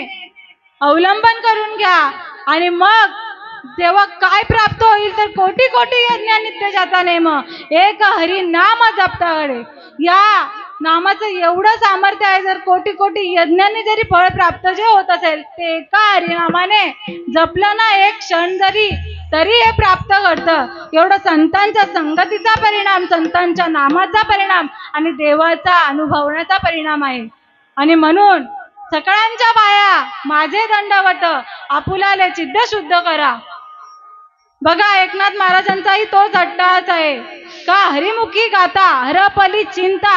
अवलंबन करून घ्या आणि मग तेव्हा काय प्राप्त होईल तर कोटी कोटी यज्ञ नित्य जाता नेम, एक हरी नाम जपताकडे. या नामाचं एवढं सामर्थ्य आहे, जर कोटी कोटी यज्ञांनी जरी फळ प्राप्त जे होत असेल ते एका हरिनामाने जपलं ना एक क्षण जरी तरी हे प्राप्त घडतं. एवढं संतांच्या संगतीचा परिणाम, संतांच्या नामाचा परिणाम आणि देवाचा अनुभवण्याचा परिणाम आहे. आणि म्हणून सगळ्यांच्या बाया माझे दंडवत आपुलाले चिद्ध शुद्ध करा. बघा एकनाथ महाराजांचाही तोच अट्टहास आहे का हरिमुखी गाता हरपली चिंता,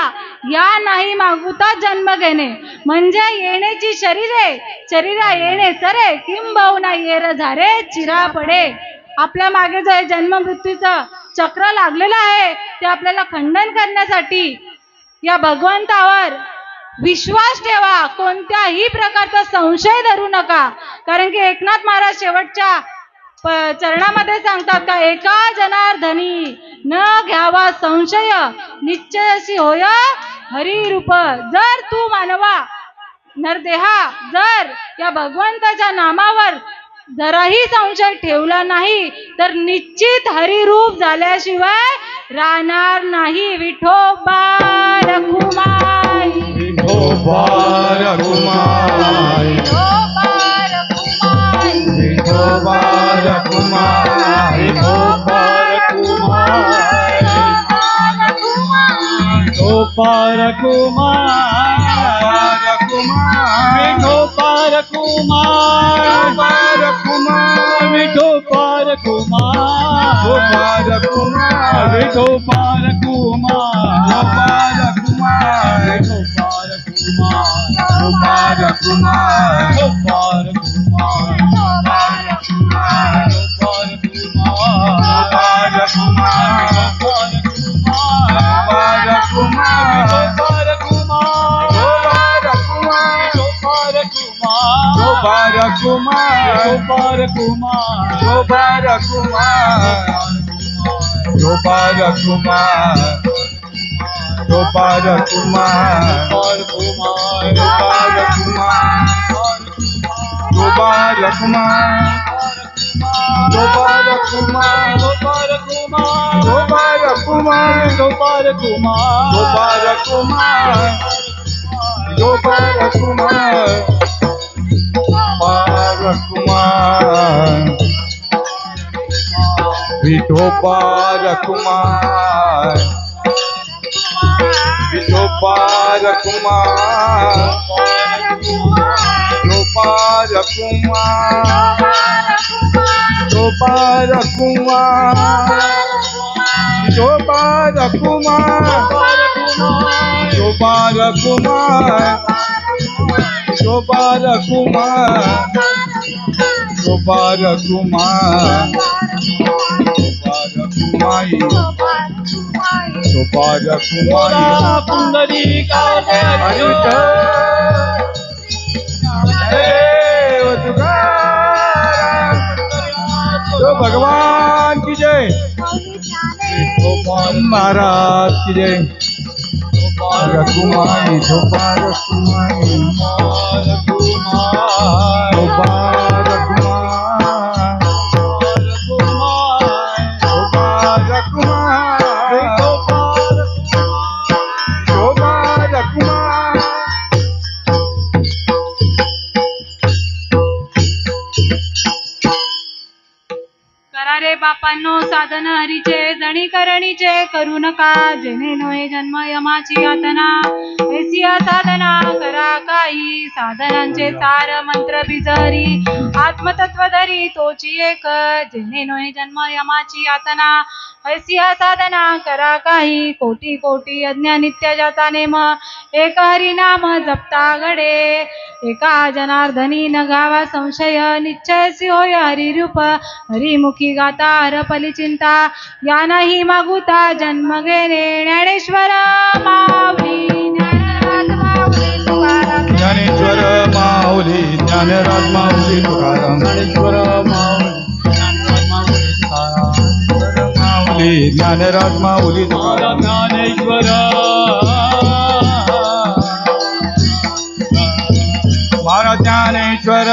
या नाही मागुता जन्म घेणे, म्हणजे येण्याची शरीरा येणे सरे, किंबहुना येर झारे चिरा पडे. आपल्या मागे जो जन्म मृत्यूचं चक्र लागलेलं आहे ते आपल्याला खंडन करण्यासाठी या भगवंतावर विश्वास ठेवा, कोणत्याही प्रकारचा संशय धरू नका. कारण की एकनाथ महाराज शेवटच्या चरणामध्ये सांगतात का एका जनार्दनी न घ्यावा संशय, निश्चयसी होय हरिरूप. जर तू मानवा नरदेहा जर या भगवंताच्या नामावर जराही संशय ठेवला नाही तर निश्चित हरिरूप झाल्याशिवाय राहणार नाही. विठोबा रखुमाई, विठोबा रखुमाई, विठोबा रखुमाई, विठोबा रखुमाई, विठोबा रखुमाई, विठोबा रखुमाई, विठोबा रखुमाई, विठोबा रखुमाई, विठोबा शोभा रखुमाई पुंडलिकाचे हरी देव तुकाराम तो भगवान की जय महाराज की जय रखुमाई शोभा रखुमाई शोभा रे बापांनो साधन हरीचे जणी करणीचे करू नका जेणे नोहे जन्म यमाची यातना ऐसिया साधना करा काही साधनांचे सार मंत्र बिजरी आत्मतत्व धरी तोची एक जेणे नोहे जन्म यमाची यातना ऐसिया साधना करा काही कोटी कोटी यज्ञ नित्य जाता नेम एक हरी नाम जपता घडे एका जनार्दनी न गावा संशय निश्चयसी होय हरिरूप हरिमुखी गाता हरपली चिंता या नाही मागुता जन्म घेणे ज्ञानेश्वर माऊली ज्ञानेश्वर माऊली ज्ञानराज माऊली तुकाराम ज्ञानेश्वर माऊली ज्ञानराज माऊली तुकाराम ज्ञानेश्वर महाराज ज्ञानेश्वर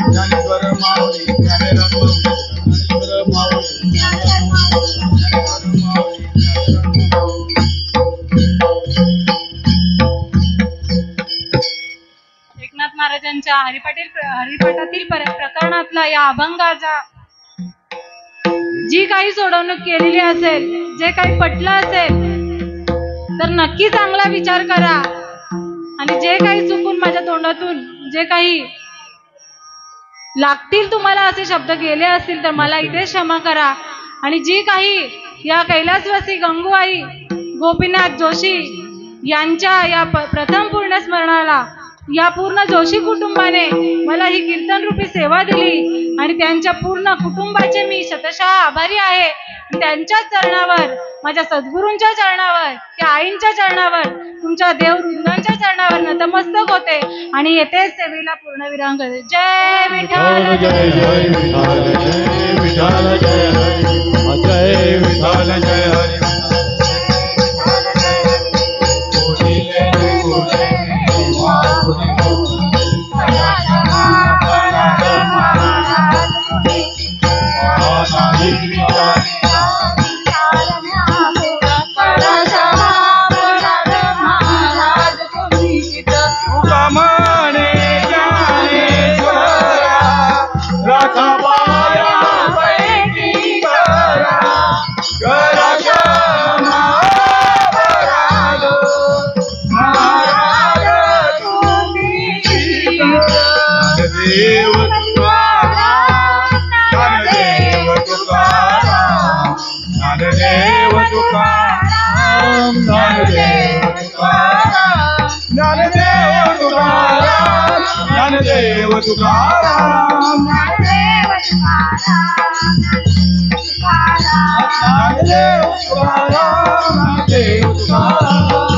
ज्ञानेश्वर माऊली ज्ञानराज माऊली एकनाथ महाराजांच्या हरिपाठातील प्रकरणातला या अभंगाचा जी काही सोडवणूक केलेली असेल जे काही पटलं असेल तर नक्की चांगला विचार करा आणि जे काही चुकून माझ्या तोंडातून जे काही लागतील तुम्हाला असे शब्द गेले असतील तर मला इथे क्षमा करा आणि जी काही या कैलासवासी गंगूबाई गोपीनाथ जोशी यांच्या या प्रथम पूर्ण स्मरणाला या पूर्ण जोशी कुटुंबाने मला ही कीर्तन रूपी सेवा दिली आणि त्यांच्या पूर्ण कुटुंबाचे मी शतशः आभारी आहे. त्यांच्या चरणावर माझ्या सद्गुरूंच्या चरणावर त्या आईंच्या चरणावर तुमच्या देववृंदांच्या चरणावर नतमस्तक होते आणि येतेच सेवेला पूर्णविराम करते. जय विठ्ठल जय जय विठ्ठल जय विठ्ठल जय हरी जय विठ्ठल जय हरी ज्ञानदेव तुकाराम ज्ञानदेव तुकाराम ज्ञानदेव तुकाराम